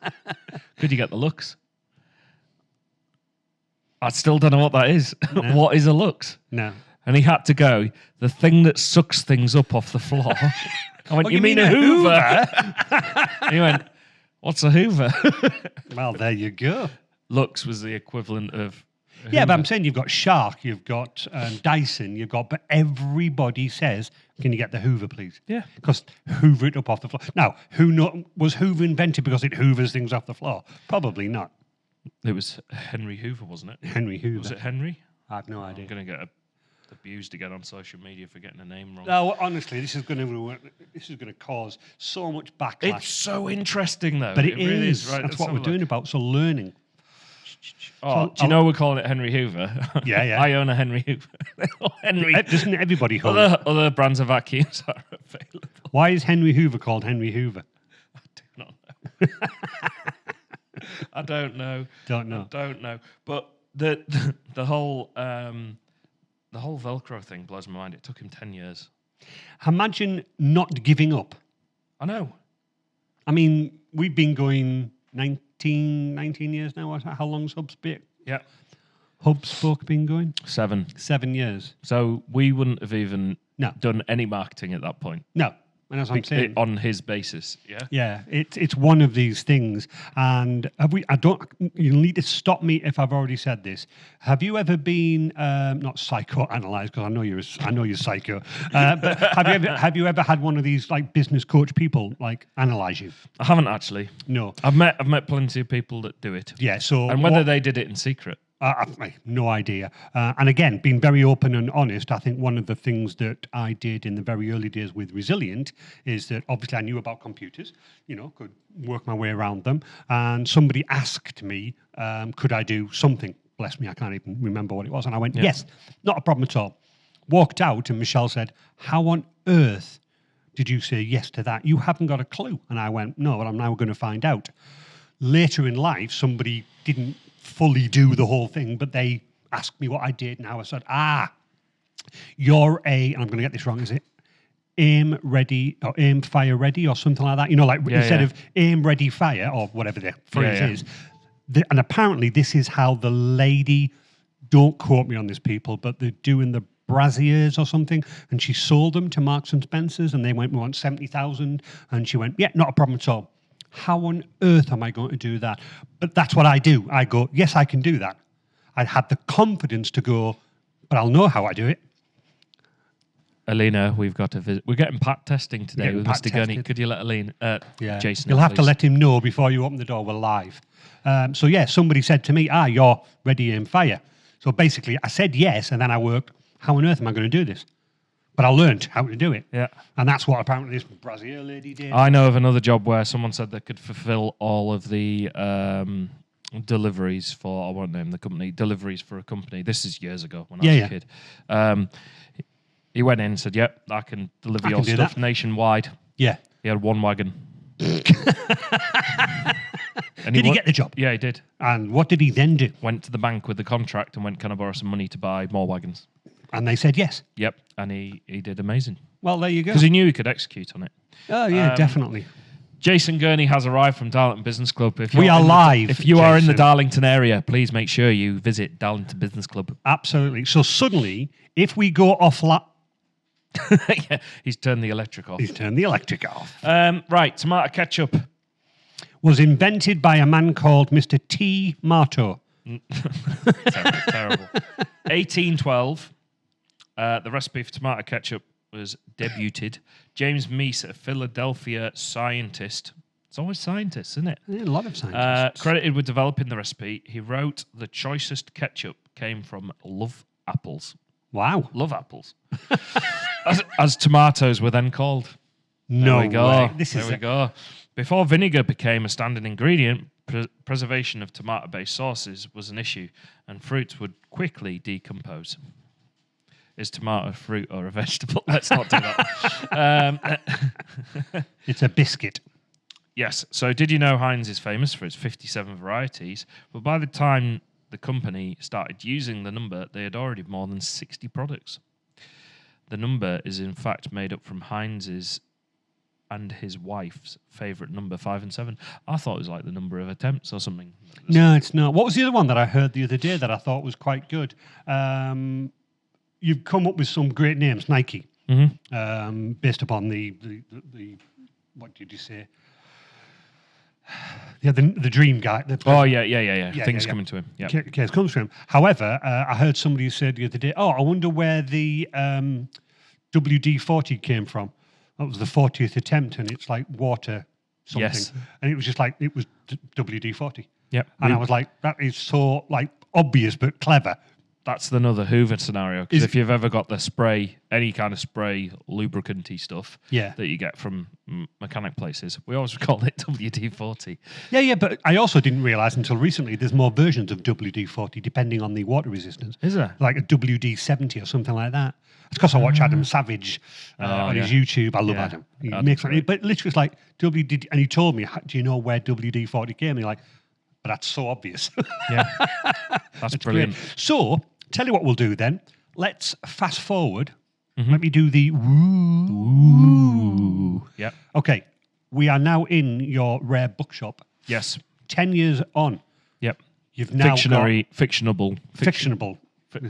Could you get the looks? I still don't know what that is. No. What is a lux? No. And he had to go, the thing that sucks things up off the floor. I went, Oh, you mean a Hoover? He went, what's a Hoover? Well, there you go. Lux was the equivalent of a Yeah, Hoover. but I'm saying you've got Shark, you've got Dyson, but everybody says, can you get the Hoover, please? Yeah. Because Hoover it up off the floor. Now, was Hoover invented because it hoovers things off the floor? Probably not. It was Henry Hoover, wasn't it? Henry Hoover. Was it Henry? I have no idea. I'm going to get abused again on social media for getting a name wrong. No, honestly, this is going to cause so much backlash. It's so interesting, though. But it really is. Right, That's let's what have we're a doing look. about. So learning. Oh, So do you know we're calling it Henry Hoover? Yeah, yeah. I own a Henry Hoover. Henry. Doesn't everybody call it? Other brands of vacuums are available. Why is Henry Hoover called Henry Hoover? I do not know. I don't know. Don't know. I don't know. But the whole Velcro thing blows my mind. It took him 10 years. Imagine not giving up. I know. I mean, we've been going 19 years now. How long's HubSpoke? Yeah. HubSpoke been going? 7. 7 years. So we wouldn't have even No. done any marketing at that point. No. And as I'm saying, On his basis. Yeah. yeah, it's one of these things. And you'll need to stop me if I've already said this. Have you ever been not psychoanalyzed, because I know you're psycho, but have you ever had one of these like business coach people like analyze you? I haven't actually. No. I've met plenty of people that do it. Yeah. So And whether they did it in secret. I've no idea. And again, being very open and honest, I think one of the things that I did in the very early days with Resilient is that obviously I knew about computers, could work my way around them. And somebody asked me, could I do something? Bless me, I can't even remember what it was. And I went, yes, not a problem at all. Walked out and Michelle said, how on earth did you say yes to that? You haven't got a clue. And I went, no, but I'm now going to find out. Later in life, somebody didn't fully do the whole thing, but they asked me what I did, and I said, you're and I'm going to get this wrong, is it aim ready or aim fire ready or something like that? Instead of aim ready fire or whatever the phrase is. And apparently this is how the lady, don't quote me on this, people, but they're doing the brassiers or something, and she sold them to Marks and Spencers, and they went, we want 70,000, and she went, yeah, not a problem at all. How on earth am I going to do that? But that's what I do. I go, yes, I can do that. I had the confidence to go, but I'll know how I do it. Alina, we've got to visit. We're getting pat testing today with pat Mr. Gurney. tested. Could you let Jason? You'll have to please? let him know before you open the door. We're live. Somebody said to me, you're ready and fire. So basically, I said yes, and then I worked, how on earth am I going to do this? But I learned how to do it. Yeah. And that's what apparently this brassiere lady did. I know of another job where someone said they could fulfill all of the deliveries for, I won't name the company, deliveries for a company. This is years ago when I was a kid. He went in and said, yep, I can deliver your stuff nationwide. Yeah. He had one wagon. And Did he get the job? Yeah, he did. And what did he then do? Went to the bank with the contract and went, can I borrow some money to buy more wagons? And they said yes. Yep. And he did amazing. Well, there you go. Because he knew he could execute on it. Oh, yeah, definitely. Jason Gurney has arrived from Darlington Business Club. If We you're are live, If you are in the Jason. Darlington area, please make sure you visit Darlington Business Club. Absolutely. So suddenly, if we go off... Yeah, he's turned the electric off. He's turned the electric off. Right, tomato ketchup. Was invented by a man called Mr. T. Marto. Terrible. 1812. The recipe for tomato ketchup was debuted. James Meese, a Philadelphia scientist. It's always scientists, isn't it? Yeah, a lot of scientists. Credited with developing the recipe. He wrote, the choicest ketchup came from love apples. Wow. Love apples. as tomatoes were then called. No There we go. way. There we go. Before vinegar became a standard ingredient, preservation of tomato-based sauces was an issue, and fruits would quickly decompose. Is tomato a fruit or a vegetable? Let's not do that. It's a biscuit. Yes. So did you know Heinz is famous for its 57 varieties? But by the time the company started using the number, they had already more than 60 products. The number is in fact made up from Heinz's and his wife's favourite number, 5 and 7. I thought it was like the number of attempts or something. No, it's not. What was the other one that I heard the other day that I thought was quite good? You've come up with some great names, Nike, based upon the what did you say? Yeah, the dream guy. Things coming to him. Yeah. Case comes from him. However, I heard somebody say the other day, I wonder where the WD-40 came from. That was the 40th attempt, and it's like water something. Yes. And it was just like, it was WD-40. Yep. And I was like, that is so like obvious but clever. That's another Hoover scenario. Because if you've ever got the spray, any kind of spray, lubricanty stuff that you get from mechanic places, we always call it WD-40. Yeah, but I also didn't realise until recently there's more versions of WD-40 depending on the water resistance. Is there? Like a WD-70 or something like that. It's because I watch Adam Savage on his YouTube. I love Adam. He makes it, but literally it's like WD, and he told me, do you know where WD-40 came? And you're like, but that's so obvious. Yeah, that's brilliant. Great. So, tell you what we'll do then. Let's fast forward. Let me do the woo. Yep. Okay, we are now in your rare bookshop. Yes. 10 years on. Yep. You've now fictionable. fictionable.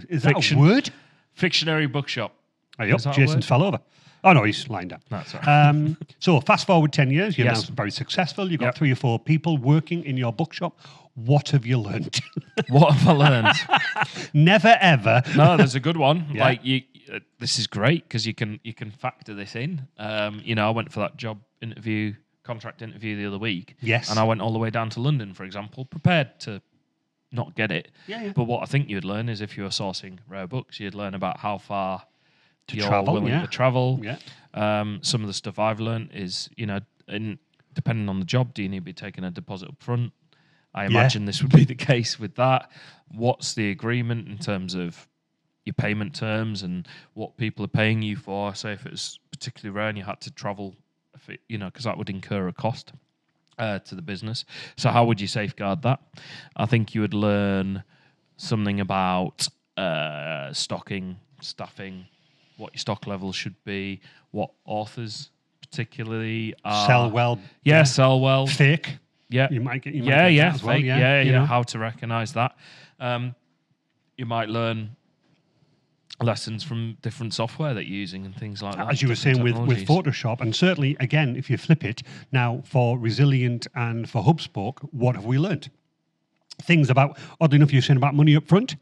Is that a word? Fictionary bookshop. Are you? Jason's fell over. Oh, no, he's lying down. That's all right. So, fast forward 10 years. You're now very successful. You've got 3 or 4 people working in your bookshop. What have you learned? What have I learned? Never, ever. No, there's a good one. Yeah. Like, this is great because you can factor this in. I went for that contract interview the other week. Yes. And I went all the way down to London, for example, prepared to not get it. Yeah. But what I think you'd learn is if you were sourcing rare books, you'd learn about how far you're travel, willing to travel. Yeah. Some of the stuff I've learned is, depending on the job, do you need to be taking a deposit up front? I imagine this would be the case with that. What's the agreement in terms of your payment terms and what people are paying you for? Say if it was particularly rare and you had to travel, because that would incur a cost to the business. So how would you safeguard that? I think you would learn something about stocking, staffing, what your stock levels should be, what authors particularly are. Sell well. Yeah, sell well. Fake. Yeah. You might get that as well. Fake, Yeah. How to recognize that. You might learn lessons from different software that you're using and things like that. As you were saying with Photoshop, and certainly, again, if you flip it, now for Resilient and for HubSpoke, what have we learned? Things about, oddly enough, you're saying about money up front.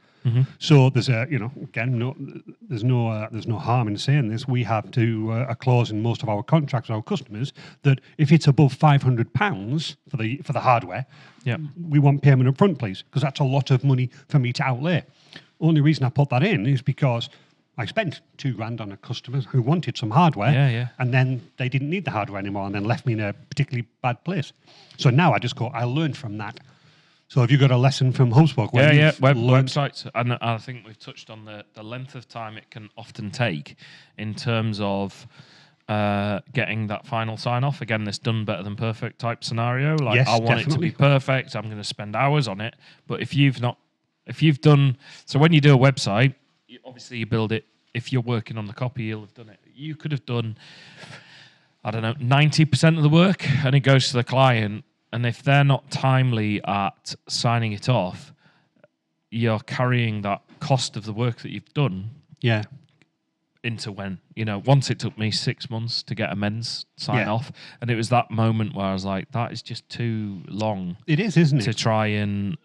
So there's there's no harm in saying this. We have a clause in most of our contracts with our customers that if it's above £500 for the hardware, we want payment up front, please, because that's a lot of money for me to outlay. Only reason I put that in is because I spent £2,000 on a customer who wanted some hardware, and then they didn't need the hardware anymore, and then left me in a particularly bad place. So now I just go, I learned from that. So have you got a lesson from HubSpoke? Websites. And I think we've touched on the length of time it can often take in terms of getting that final sign off. Again, this done better than perfect type scenario. Like Yes, I want it to definitely. be perfect. I'm going to spend hours on it. But if you've done, so when you do a website, obviously you build it. If you're working on the copy, you'll have done it. You could have done, I don't know, 90% of the work, and it goes to the client. And if they're not timely at signing it off, you're carrying that cost of the work that you've done Yeah. into when, once it took me 6 months to get amends sign Yeah. off. And it was that moment where I was like, that is just too long It is, isn't to it? try and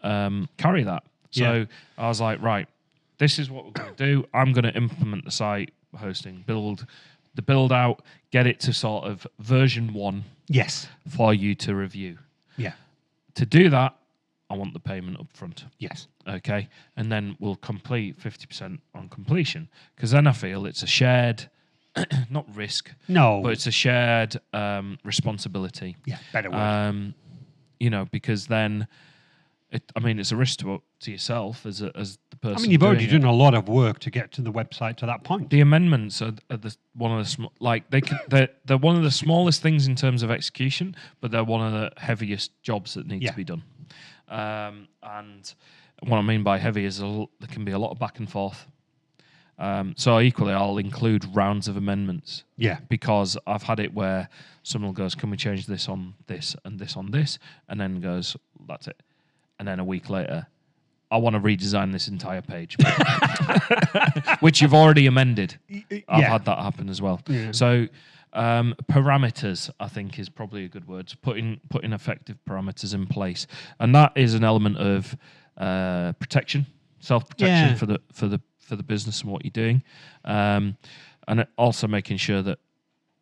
carry that. So Yeah. I was like, right, this is what we're going to do. I'm going to implement the site hosting, build out, get it to sort of version 1 Yes. for you to review. Yeah. To do that, I want the payment up front. Yes. Okay. And then we'll complete 50% on completion. Because then I feel it's a shared, not risk, No. but it's a shared responsibility. Yeah. Better word. Because then, it's a risk to yourself as the person. I mean, you've already doing done a lot of work to get to the website to that point. the amendments are one of the they're one of the smallest things in terms of execution, but they're one of the heaviest jobs that need Yeah. to be done. And what I mean by heavy is there can be a lot of back and forth. So equally, I'll include rounds of amendments. Yeah. Because I've had it where someone goes, "Can we change this on this and this on this?" and then goes, "That's it." And then a week later, I want to redesign this entire page, which you've already amended. I've had that happen as well. Yeah. So parameters, I think, is probably a good word. Putting effective parameters in place, and that is an element of protection, self-protection for the business and what you're doing, and also making sure that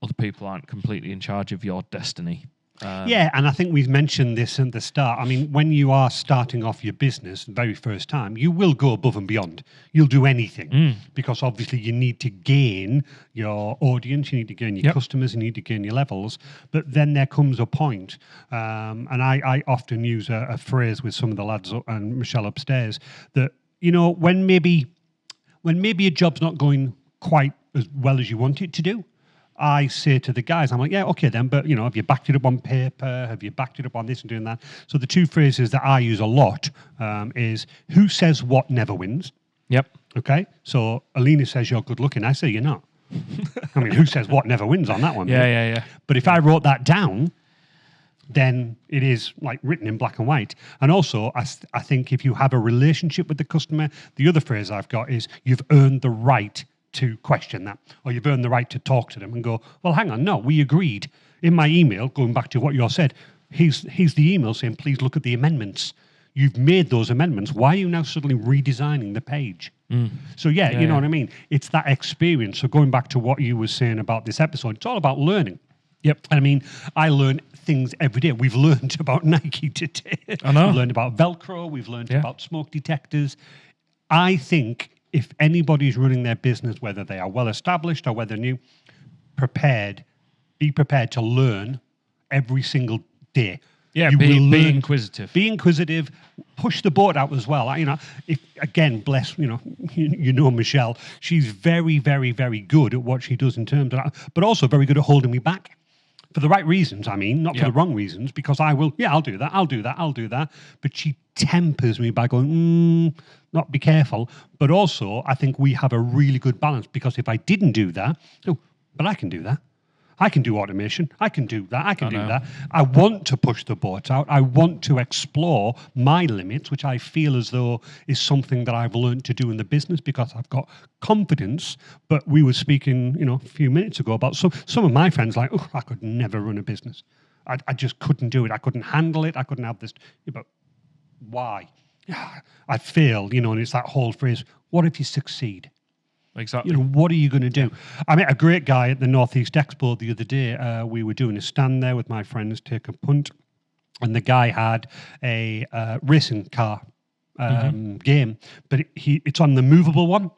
other people aren't completely in charge of your destiny. Yeah, and I think we've mentioned this at the start. I mean, when you are starting off your business the very first time, you will go above and beyond. You'll do anything because obviously you need to gain your audience, you need to gain your customers, you need to gain your levels. But then there comes a point, and I often use a phrase with some of the lads and Michelle upstairs that, when maybe a job's not going quite as well as you want it to do, I say to the guys, I'm like, yeah, okay then, but have you backed it up on paper? Have you backed it up on this and doing that? So the two phrases that I use a lot is who says what never wins. Yep. Okay. So Alina says you're good looking. I say you're not. I mean, who says what never wins on that one? Yeah. But if I wrote that down, then it is like written in black and white. And also, I think if you have a relationship with the customer, the other phrase I've got is you've earned the right to question that, or you've earned the right to talk to them and go, well, hang on, no, we agreed in my email, going back to what you all said, here's the email saying, please look at the amendments. You've made those amendments. Why are you now suddenly redesigning the page? So you know what I mean? It's that experience. So going back to what you were saying about this episode, it's all about learning. Yep. I mean, I learn things every day. We've learned about Nike today. I know. We've learned about Velcro. We've learned about smoke detectors. I think if anybody's running their business, whether they are well established or whether new, be prepared to learn every single day. Yeah, You will be learn- inquisitive. Be inquisitive. Push the boat out as well. If again, bless Michelle. She's very, very, very good at what she does in terms of that, but also very good at holding me back for the right reasons. I mean, not for the wrong reasons. Because I will. Yeah, I'll do that. I'll do that. But she tempers me by going, not be careful. But also, I think we have a really good balance because if I didn't do that, but I can do that. I can do automation. I can do that. I can do that. I want to push the boat out. I want to explore my limits, which I feel as though is something that I've learned to do in the business because I've got confidence. But we were speaking, a few minutes ago about some of my friends like, I could never run a business. I just couldn't do it. I couldn't handle it. I couldn't have this. But why? I failed, and it's that whole phrase, what if you succeed? Exactly. What are you going to do? I met a great guy at the Northeast Expo the other day. We were doing a stand there with my friends, take a punt, and the guy had a racing car game, but it's on the movable one.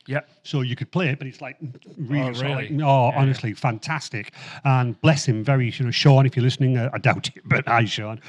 Yeah. So you could play it, but it's like really, really? honestly, fantastic. And bless him, very, Sean, if you're listening, I doubt it, but hi, Sean.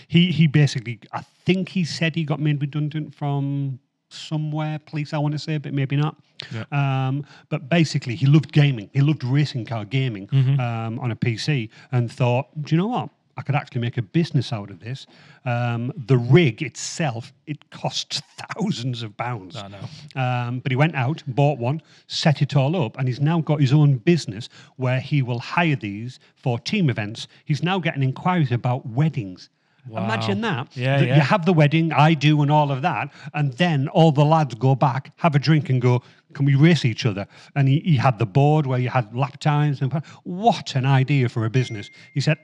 He basically, I think he said he got made redundant from somewhere, police, I want to say, but maybe not. Yeah. But basically, he loved gaming. He loved racing car gaming on a PC and thought, do you know what? I could actually make a business out of this. The rig itself, it costs thousands of pounds. I know. But he went out, bought one, set it all up, and he's now got his own business where he will hire these for team events. He's now getting inquiries about weddings. Wow. Imagine that. Yeah, That yeah. You have the wedding, I do, and all of that, and then all the lads go back, have a drink, and go, can we race each other? And he had the board where you had lap times. And what an idea for a business. He said,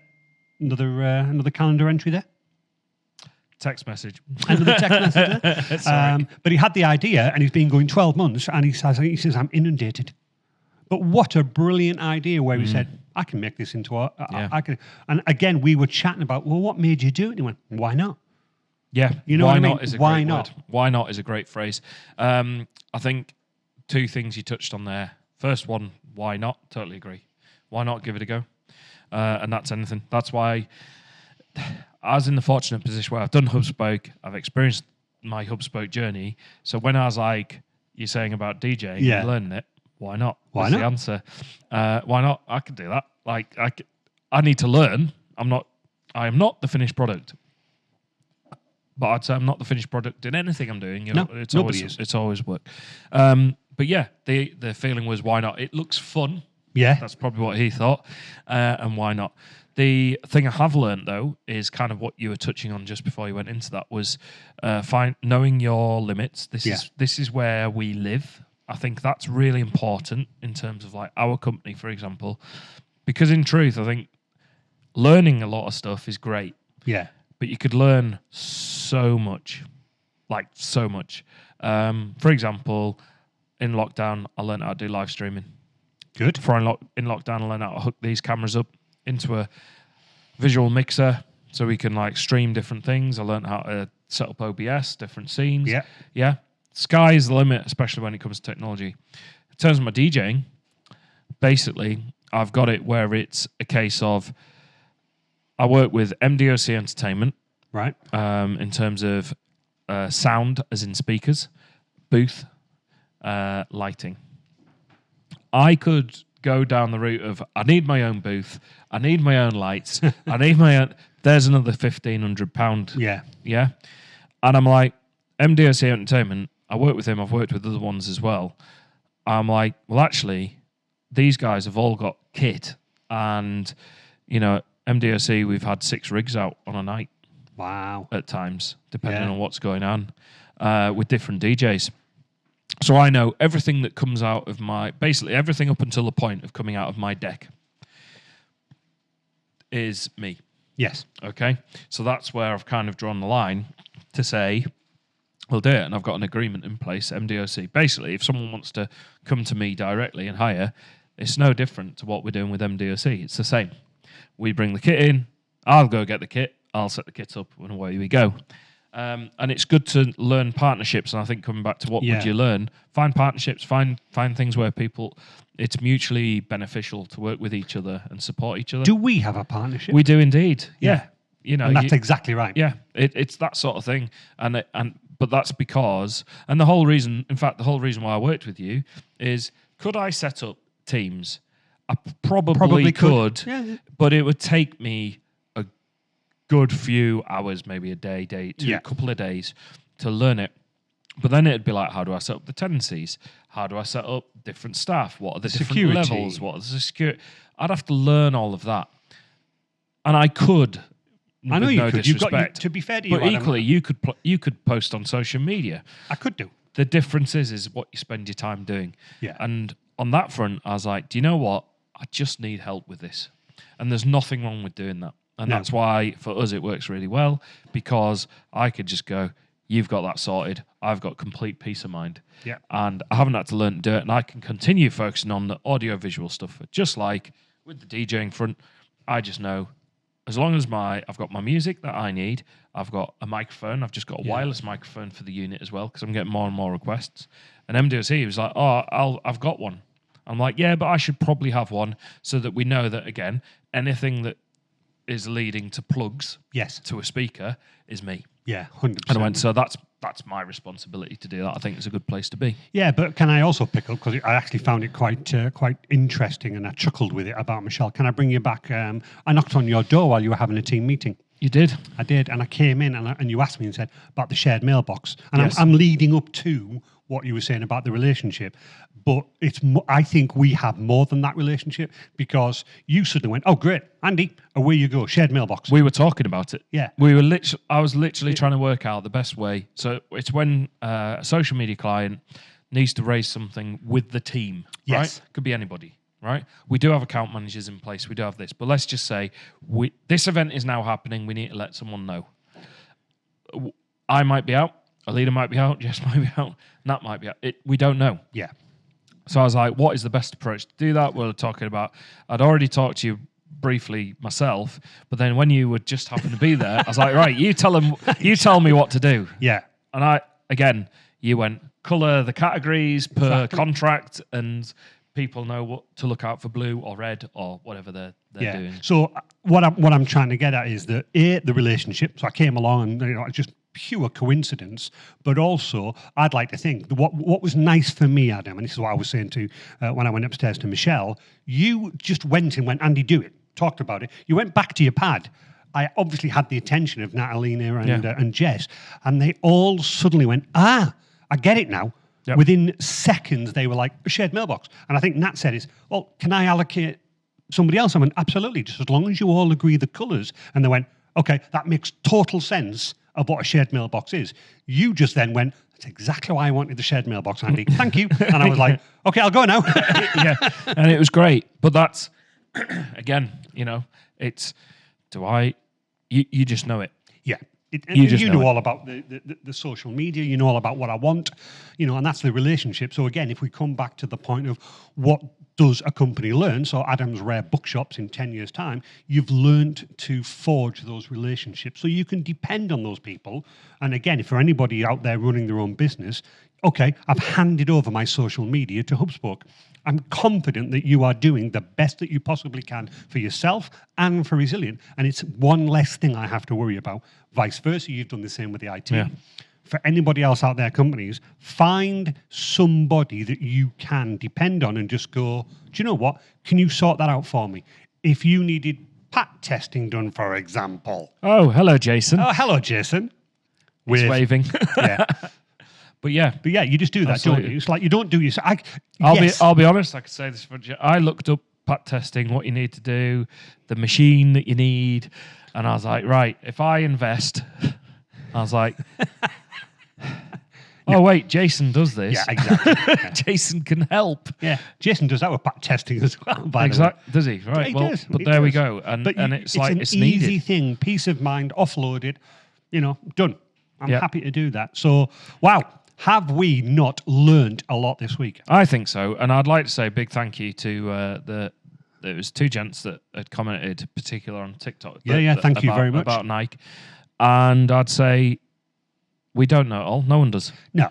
another calendar entry there. Text message. Another text message there. Sorry. But he had the idea, and he's been going 12 months, and he says, I'm inundated. But what a brilliant idea where he said, I can make this into I can. And again, we were chatting about, well, what made you do it? And he went, why not? Yeah, You know why what I mean? not is a Why great not? word. Why not is a great phrase. I think two things you touched on there. First one, why not? Totally agree. Why not give it a go? And that's anything. That's why I was in the fortunate position where I've done HubSpoke. I've experienced my HubSpoke journey. So when I was like, you're saying about DJing, Yeah. and learning it, why not? Why That's not? the answer. Why not? I can do that. Like I need to learn. I am not the finished product. But I'd say I'm not the finished product in anything I'm doing. You know, No, it's nobody always, is. It's always work. But yeah, the feeling was why not? It looks fun. Yeah. That's probably what he thought. And why not? The thing I have learned though is kind of what you were touching on just before you went into that was knowing your limits. This is where we live. I think that's really important in terms of like our company, for example, because in truth, I think learning a lot of stuff is great. Yeah. But you could learn so much, like so much. For example, in lockdown, I learned how to do live streaming. Good. Before in lockdown, I learned how to hook these cameras up into a visual mixer so we can like stream different things. I learned how to set up OBS, different scenes. Yeah. Yeah. Sky's the limit, especially when it comes to technology. In terms of my DJing, basically, I've got it where it's a case of I work with MDOC Entertainment, Right. in terms of sound, as in speakers, booth, lighting. I could go down the route of I need my own booth, I need my own lights, I need my own. There's another £1,500. Yeah. Yeah. And I'm like, MDOC Entertainment, I work with him, I've worked with other ones as well. I'm like, well, actually, these guys have all got kit. And, you know, MDOC, we've had 6 rigs out on a night Wow. at times, depending Yeah. on what's going on with different DJs. So I know everything that comes out of basically everything up until the point of coming out of my deck is me. Yes. Okay. So that's where I've kind of drawn the line to say, we'll do it. And I've got an agreement in place, MDOC. Basically, if someone wants to come to me directly and hire, it's no different to what we're doing with MDOC. It's the same. We bring the kit in, I'll go get the kit, I'll set the kit up, and away we go. And it's good to learn partnerships. And I think coming back to what would you learn, find partnerships, find things where it's mutually beneficial to work with each other and support each other. Do we have a partnership? We do indeed. Yeah. You know, and that's exactly right. yeah, it's that sort of thing, but that's because, and the whole reason why I worked with you is, could I set up teams? I probably could. Yeah. But it would take me a good few hours, maybe a day, a couple of days to learn it. But then it'd be like, how do I set up the tenancies? How do I set up different staff? What are the different Security. levels? What is the security? I'd have to learn all of that, and I could. I know with you no could. disrespect. To be fair to you, But Adam, equally, you could post on social media. I could do. The difference is what you spend your time doing. Yeah. And on that front, I was like, do you know what? I just need help with this. And there's nothing wrong with doing that. And that's why, for us, it works really well, because I could just go, you've got that sorted. I've got complete peace of mind. Yeah. And I haven't had to learn to do it. And I can continue focusing on the audio-visual stuff. Just like with the DJing front, I just know, as long as I've got my music that I need, I've got a microphone, I've just got a wireless microphone for the unit as well, because I'm getting more and more requests. And MDOC was like, I've got one. I'm like, yeah, but I should probably have one so that we know that, again, anything that is leading to plugs Yes. to a speaker is me. Yeah, 100%. And I went, so that's that's my responsibility to do that. I think it's a good place to be. Yeah, but can I also pick up, because I actually found it quite interesting, and I chuckled with it about Michelle. Can I bring you back? I knocked on your door while you were having a team meeting. You did? I did, and I came in, and you asked me and said about the shared mailbox, and Yes. I'm leading up to what you were saying about the relationship, but I think we have more than that relationship, because you suddenly went, "Oh, great, Andy, away you go, shared mailbox." We were talking about it. Yeah. I was literally trying to work out the best way. So it's when a social media client needs to raise something with the team, Yes. right? Could be anybody, right? We do have account managers in place. We do have this, but let's just say this event is now happening. We need to let someone know. I might be out. Alida might be out. Jess might be out. Nat might be out. We don't know. Yeah. So I was like, what is the best approach to do that? We were talking about, I'd already talked to you briefly myself, but then when you would just happen to be there, I was like, right, you tell me what to do. Yeah. And you went, colour the categories per Exactly. contract, and people know what to look out for, blue or red or whatever they're doing. So what I'm trying to get at is the relationship. So I came along, and it's just pure coincidence, but also I'd like to think that what was nice for me, Adam, and this is what I was saying to when I went upstairs to Michelle. You just went, Andy, do it. Talked about it. You went back to your pad. I obviously had the attention of Natalina and Jess, and they all suddenly went, I get it now. Yep. Within seconds, they were like, a shared mailbox. And I think Nat said well, can I allocate somebody else? I went, absolutely, just as long as you all agree the colours. And they went, okay, that makes total sense of what a shared mailbox is. You just then went, that's exactly why I wanted the shared mailbox, Andy. Thank you. And I was like, okay, I'll go now. Yeah, and it was great. But that's, again, it's, you just know it. Yeah. You know all about the social media, you know all about what I want, and that's the relationship. So again, if we come back to the point of what does a company learn, so Adam's Rare Bookshops in 10 years' time, you've learned to forge those relationships so you can depend on those people. And again, if for anybody out there running their own business, okay, I've handed over my social media to HubSpot. I'm confident that you are doing the best that you possibly can for yourself and for Resilient. And it's one less thing I have to worry about. Vice versa, you've done the same with the IT. Yeah. For anybody else out there, companies, find somebody that you can depend on and just go, do you know what? Can you sort that out for me? If you needed pat testing done, for example. Oh, hello, Jason. Oh, hello, Jason. He's waving. Yeah. But yeah, you just do that, Absolutely. don't you? It's like you don't do your... I'll be honest, I could say this I looked up pat testing, what you need to do, the machine that you need, and I was like, right, if I invest, I was like, oh wait, Jason does this. Yeah, exactly. Yeah. Jason can help. Yeah, Jason does that with pat testing as well, by the way. Does he? Right. He Well, does. but He there we does. go. And But it's like an it's easy needed. thing, peace of mind, offload it, done. I'm Yeah. happy to do that. So, wow, have we not learned a lot this week? I think so, and I'd like to say a big thank you to there was two gents that had commented, particular on TikTok. Thank you very much. About Nike, and I'd say we don't know it all. No one does. No.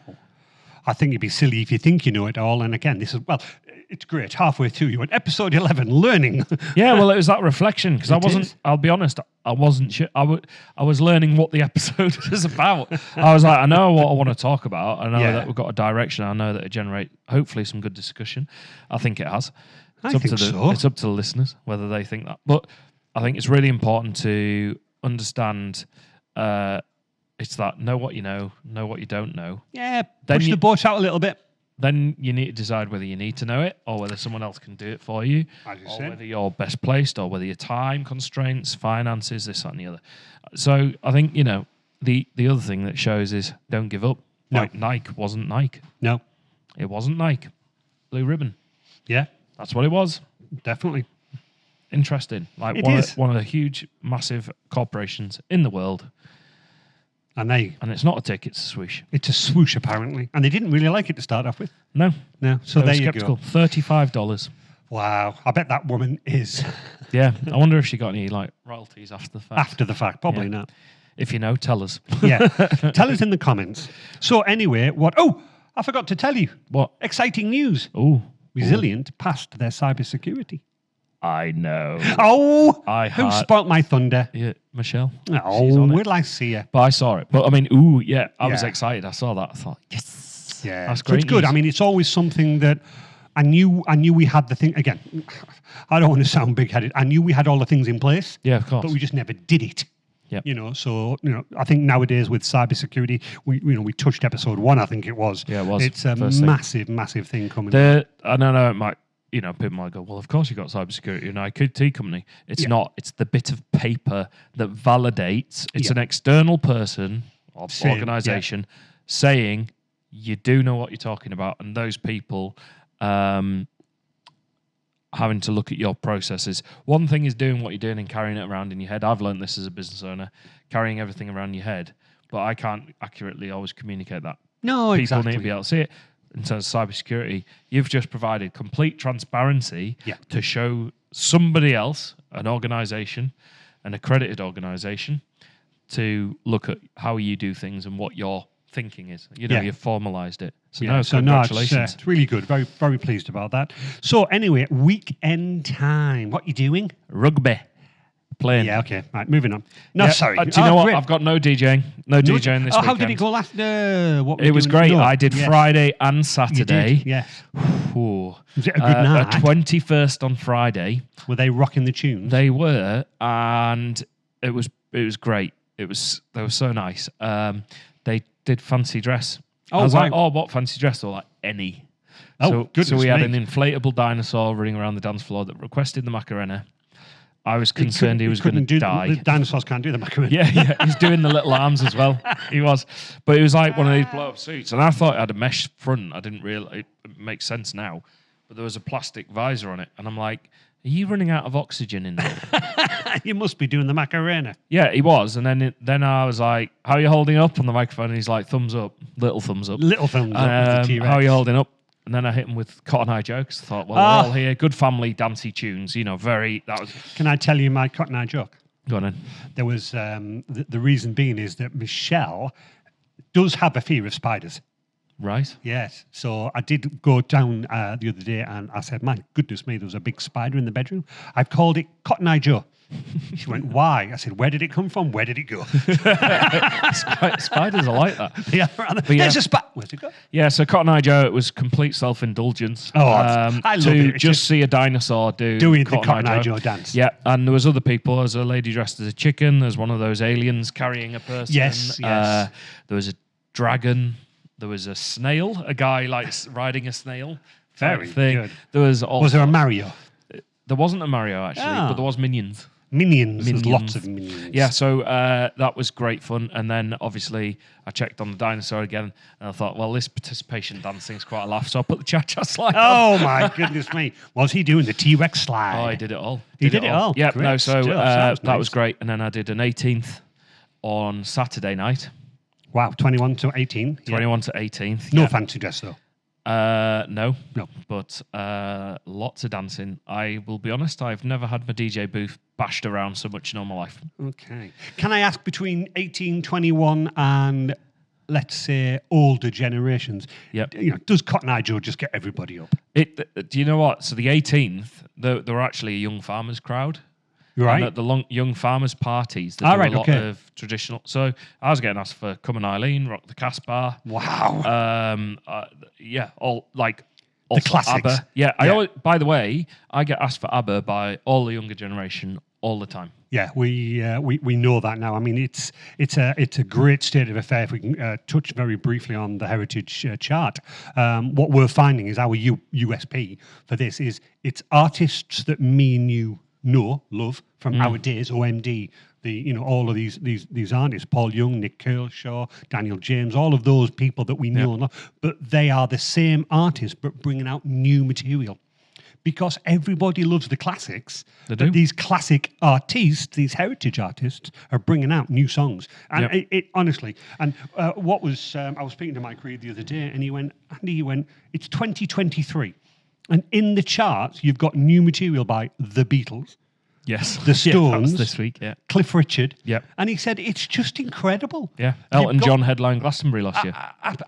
I think you'd be silly if you think you know it all. And again, it's great. Halfway through, you went episode 11, learning. Yeah, well, it was that reflection because It I'll be honest, I wasn't sure. I was learning what the episode was about. I was like, I know what I want to talk about. I know that we've got a direction. I know that it generate hopefully some good discussion. I think it has. I think so. It's up to the listeners whether they think that. But I think it's really important to understand. It's that know what you know what you don't know. Yeah, Then push the boat out a little bit. Then you need to decide whether you need to know it or whether someone else can do it for you, As you or said. whether you're best placed, or whether your time constraints, finances, this, that, and the other. So I think the other thing that shows is don't give up. No. Like Nike wasn't Nike. No. It wasn't Nike. Blue ribbon. Yeah, That's what it was. definitely. Interesting. Like It one is. of the huge, massive corporations in the world, And it's not a tick; it's a swoosh. it's a swoosh apparently. And they didn't really like it to start off with. No. No, so They were there skeptical. you go. $35. Wow, I bet that woman is Yeah. I wonder if she got any royalties after the fact. after the fact. Probably Yeah. not. If you know, tell us. Yeah, tell us in the comments. So anyway, I forgot to tell you. What? Exciting news. Oh, Resilient passed their cybersecurity. I know. Oh, I who had- spoilt my thunder? Yeah, Michelle. She's Oh, on it. where did I see her? But I saw it. But I mean, ooh, yeah, I was Yeah. excited. I saw that. I thought, yes, Yeah, that's so great. it's good. news. I mean, it's always something that I knew we had the thing again. I don't want to sound big-headed. I knew we had all the things in place. Yeah, of course. But we just never did it. Yep. So I think nowadays with cybersecurity, we touched episode 1. I think it was. Yeah, it was. It's a First thing. massive thing coming. I don't know. It might, people might go, well, of course you got cybersecurity, an IT company. It's not. It's the bit of paper that validates. It's an external person or Same, organization saying you do know what you're talking about, and those people having to look at your processes. One thing is doing what you're doing and carrying it around in your head. I've learned this as a business owner, carrying everything around your head, but I can't accurately always communicate that. No, People exactly. need to be able to see it. In terms of cybersecurity, you've just provided complete transparency to show somebody else, an organization, an accredited organization, to look at how you do things and what your thinking is. You've formalized it. So congratulations. It's really good. Very, very pleased about that. So anyway, weekend time. What you doing? Rugby. Playing. Yeah, okay. Right, moving on. No, Yeah, sorry. do you know what? great. I've got no DJing. No DJing this weekend. How did it go last? What were It you was doing? great. No, I did yes. Friday and You Saturday. did, yes. Ooh. Was it a good night? A 21st on Friday. Were they rocking the tunes? They were, and it was great. They were so nice. They did fancy dress. Oh, I was like, wow. oh, what fancy dress? Or like any. Oh, So goodness we had me. an inflatable dinosaur running around the dance floor that requested the Macarena. I was concerned he was going to die. The dinosaurs can't do the Macarena. Yeah, he's doing the little arms as well. He was, but it was like one of these blow-up suits, and I thought it had a mesh front. I didn't realize it makes sense now, but there was a plastic visor on it, and I'm like, "Are you running out of oxygen in there?" You must be doing the Macarena. Yeah, he was, and then I was like, "How are you holding up?" on the microphone, and he's like, "Thumbs up, little thumbs up." Little thumbs up with the T-Rex. How are you holding up? And then I hit him with Cotton Eye Joe because I thought, well, we're all here, good family, dancey tunes, that was... Can I tell you my Cotton Eye joke? Go on then. There was, the reason being is that Michelle does have a fear of spiders. Right. Yes. So I did go down the other day and I said, my goodness me, there was a big spider in the bedroom. I've called it Cotton Eye Joe. She went, why? I said, where did it come from? Where did it go? Spiders are like that. Yeah, there's a spider. Where's it go? Yeah, so Cotton Eye Joe, it was complete self-indulgence. Oh, I love to it. It's just see a dinosaur doing the Cotton Eye Joe dance. Yeah, and there was other people. There was a lady dressed as a chicken. There's one of those aliens carrying a person. Yes. There was a dragon. There was a snail. A guy like riding a snail. Very thing. good. There was also, Was there a Mario? There wasn't a Mario actually, Ah. but there was Minions. Minions. There's Minions. lots of minions. Yeah, so that was great fun. And then obviously I checked on the dinosaur again and I thought, well, this participation dancing's quite a laugh. So I put the cha-cha slide on. Oh my goodness me! Was he doing the T-Rex slide? Oh, I did it all. He did it all. Yeah, Great no, so stuff. that Sounds was nice. great. And then I did an 18th on Saturday night, Wow, 21 to 18. Yeah. 21 to 18th. No yeah. fancy dress though. No, No. but lots of dancing. I will be honest, I've never had my DJ booth bashed around so much in all my life. Okay. Can I ask between 18, 21 and let's say older generations? Yep. Does Cotton Eye Joe just get everybody up? Do you know what? So the 18th, there were actually a young farmers crowd. Right. And at the young farmers parties, they Ah, do right, a lot okay. of traditional. So I was getting asked for Come and Eileen, Rock the Casbah. Wow. Yeah, all like also classics. ABBA. Yeah, Yeah. By the way, I get asked for ABBA by all the younger generation all the time. Yeah, we know that now. I mean, it's a great state of affair. If we can touch very briefly on the heritage chart, what we're finding is our USP for this is it's artists that me and you love from our days. OMD, all of these artists, Paul Young, Nick Kershaw, Daniel James, all of those people that we know and love, but they are the same artists, but bringing out new material. Because everybody loves the classics, They but do. these classic artists, these heritage artists, are bringing out new songs. And Yep. it honestly, and what was I was speaking to Mike Reed the other day, and he went, it's 2023, and in the charts you've got new material by the Beatles, Yes. The Yeah, that was Stones, this week, yeah. Cliff Richard. Yep. And he said, it's just incredible. Yeah. You've Elton got- John headlined Glastonbury last year.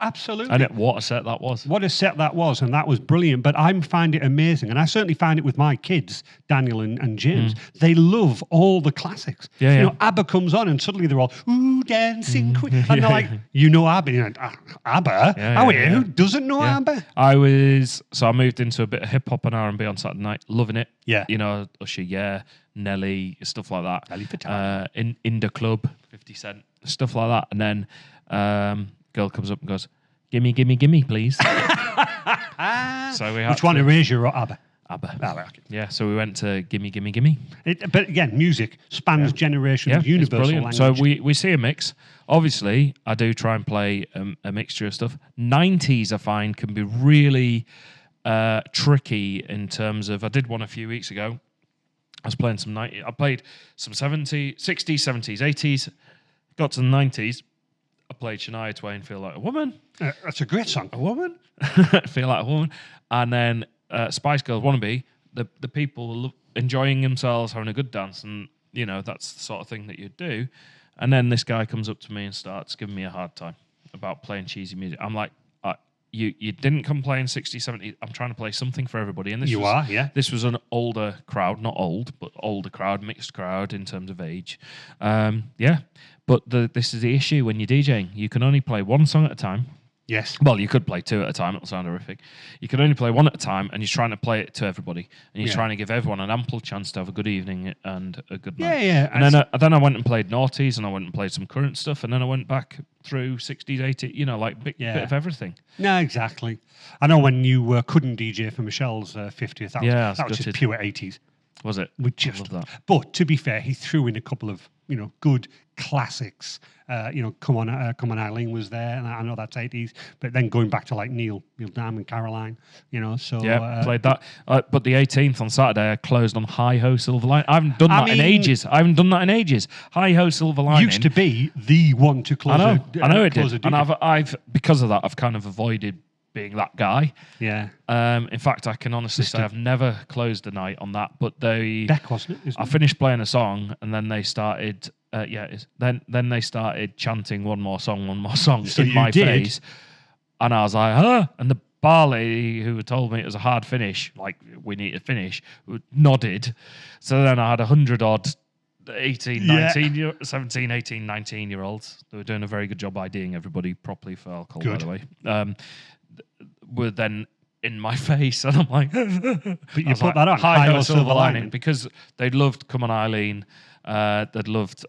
Absolutely. And what a set that was. What a set that was, and that was brilliant. But I find it amazing, and I certainly find it with my kids, Daniel and James. They love all the classics. Yeah, You yeah. know, ABBA comes on, and suddenly they're all, ooh, dancing queen. And they're like, you know ABBA. You're like, ABBA? Yeah, How are yeah, you? yeah. Who doesn't know Yeah. ABBA? I moved into a bit of hip hop and R&B on Saturday night, loving it. Yeah. You know, Usher, yeah, Nelly, stuff like that. Nelly Furtado. In the club, 50 Cent, stuff like that. And then girl comes up and goes, gimme, please. So we had Which one, Erasure or ABBA? ABBA. ABBA, okay. Yeah, so we went to gimme. But again, music spans generations, It's universal brilliant. language. So we see a mix. Obviously, I do try and play a mixture of stuff. 90s, I find, can be really tricky in terms of. I did one a few weeks ago. I was playing some 90s. I played some 70s, 60s, 70s, 80s. Got to the 90s. I played Shania Twain, Feel Like a Woman. That's a great song. A woman? Feel Like a Woman. And then Spice Girls, Wannabe. The people enjoying themselves, having a good dance. And, you know, that's the sort of thing that you'd do. And then this guy comes up to me and starts giving me a hard time about playing cheesy music. I'm like, you didn't come playing 60, 70. I'm trying to play something for everybody. And this was an older crowd, not old, but older crowd, mixed crowd in terms of age. But this is the issue when you're DJing. You can only play one song at a time. Yes. Well, you could play two at a time. It'll sound horrific. You can only play one at a time, and you're trying to play it to everybody. And you're trying to give everyone an ample chance to have a good evening and a good night. Yeah. And then I went and played noughties, and I went and played some current stuff, and then I went back through 60s, 80s, you know, like bit of everything. No, exactly. I know when you couldn't DJ for Michelle's 50th, that was just pure 80s. Was it? We just love that. But to be fair, he threw in a couple of good classics. Come on, Eileen was there, and I know that's 80s. But then going back to like Neil Diamond, Caroline, So played that. But the 18th on Saturday, I closed on Hi Ho Silver Lining. I haven't done that in ages. Hi Ho Silver Lining used to be the one to close. I know it did, and DJ. I've because of that, I've kind of avoided being that guy. Yeah. In fact, I can honestly say I've never closed a night on that. But Beck, wasn't it? I finished playing a song, and then they started. Then they started chanting one more song So in my did. face, and I was like, huh? And the bar lady who had told me it was a hard finish, like we need to finish, nodded. So then I had 100 odd 17, 18, 19 year olds. They were doing a very good job IDing everybody properly for alcohol, by the way. Were then in my face, and I'm like, but you put that on Hi Ho Silver Lining, because they'd loved Come On Eileen, they'd loved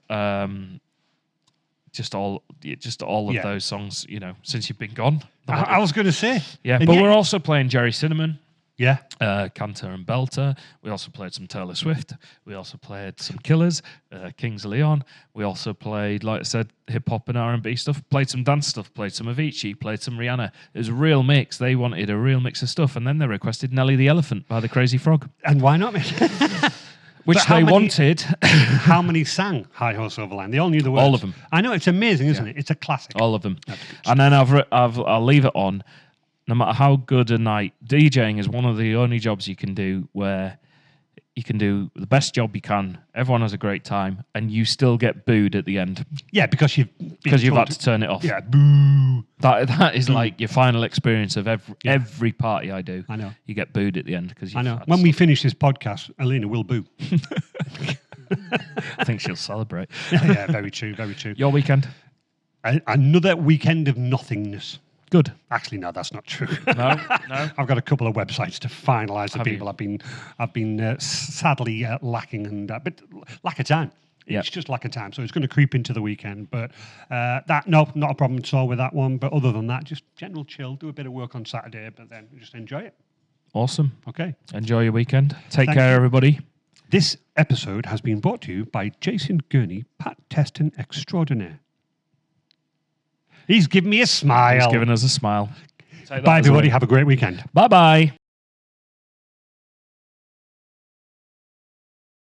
just all of those songs, since you've been gone. I was going to say, but we're also playing Jerry Cinnamon. Yeah. Cantor and Belter. We also played some Taylor Swift. We also played some Killers, Kings of Leon. We also played, like I said, hip hop and R&B stuff. Played some dance stuff. Played some Avicii. Played some Rihanna. It was a real mix. They wanted a real mix of stuff, and then they requested Nelly the Elephant by the Crazy Frog. And why not? Which they wanted. How many sang Hi Ho Silver Lining? They all knew the words. All of them. I know, it's amazing, isn't it? It's a classic. All of them. And then I'll leave it on. No matter how good a night, DJing is one of the only jobs you can do where you can do the best job you can. Everyone has a great time, and you still get booed at the end. Yeah, because you've had to turn it off. Yeah, boo. That is like your final experience of every party I do. I know. You get booed at the end because I know. When we finish this podcast, Elena will boo. I think she'll celebrate. Yeah, very true, very true. Your weekend? Another weekend of nothingness. Good. Actually, no, that's not true. No. I've got a couple of websites to finalise. Have people I've been sadly lacking, but lack of time. It's just lack of time, so it's going to creep into the weekend. But not a problem at all with that one. But other than that, just general chill. Do a bit of work on Saturday, but then just enjoy it. Awesome. Okay. Enjoy your weekend. Take Thank care, you. everybody. This episode has been brought to you by Jason Gurney, Pat Teston Extraordinaire. He's given me a smile. He's given us a smile. Bye, everybody. Have a great weekend. Bye-bye.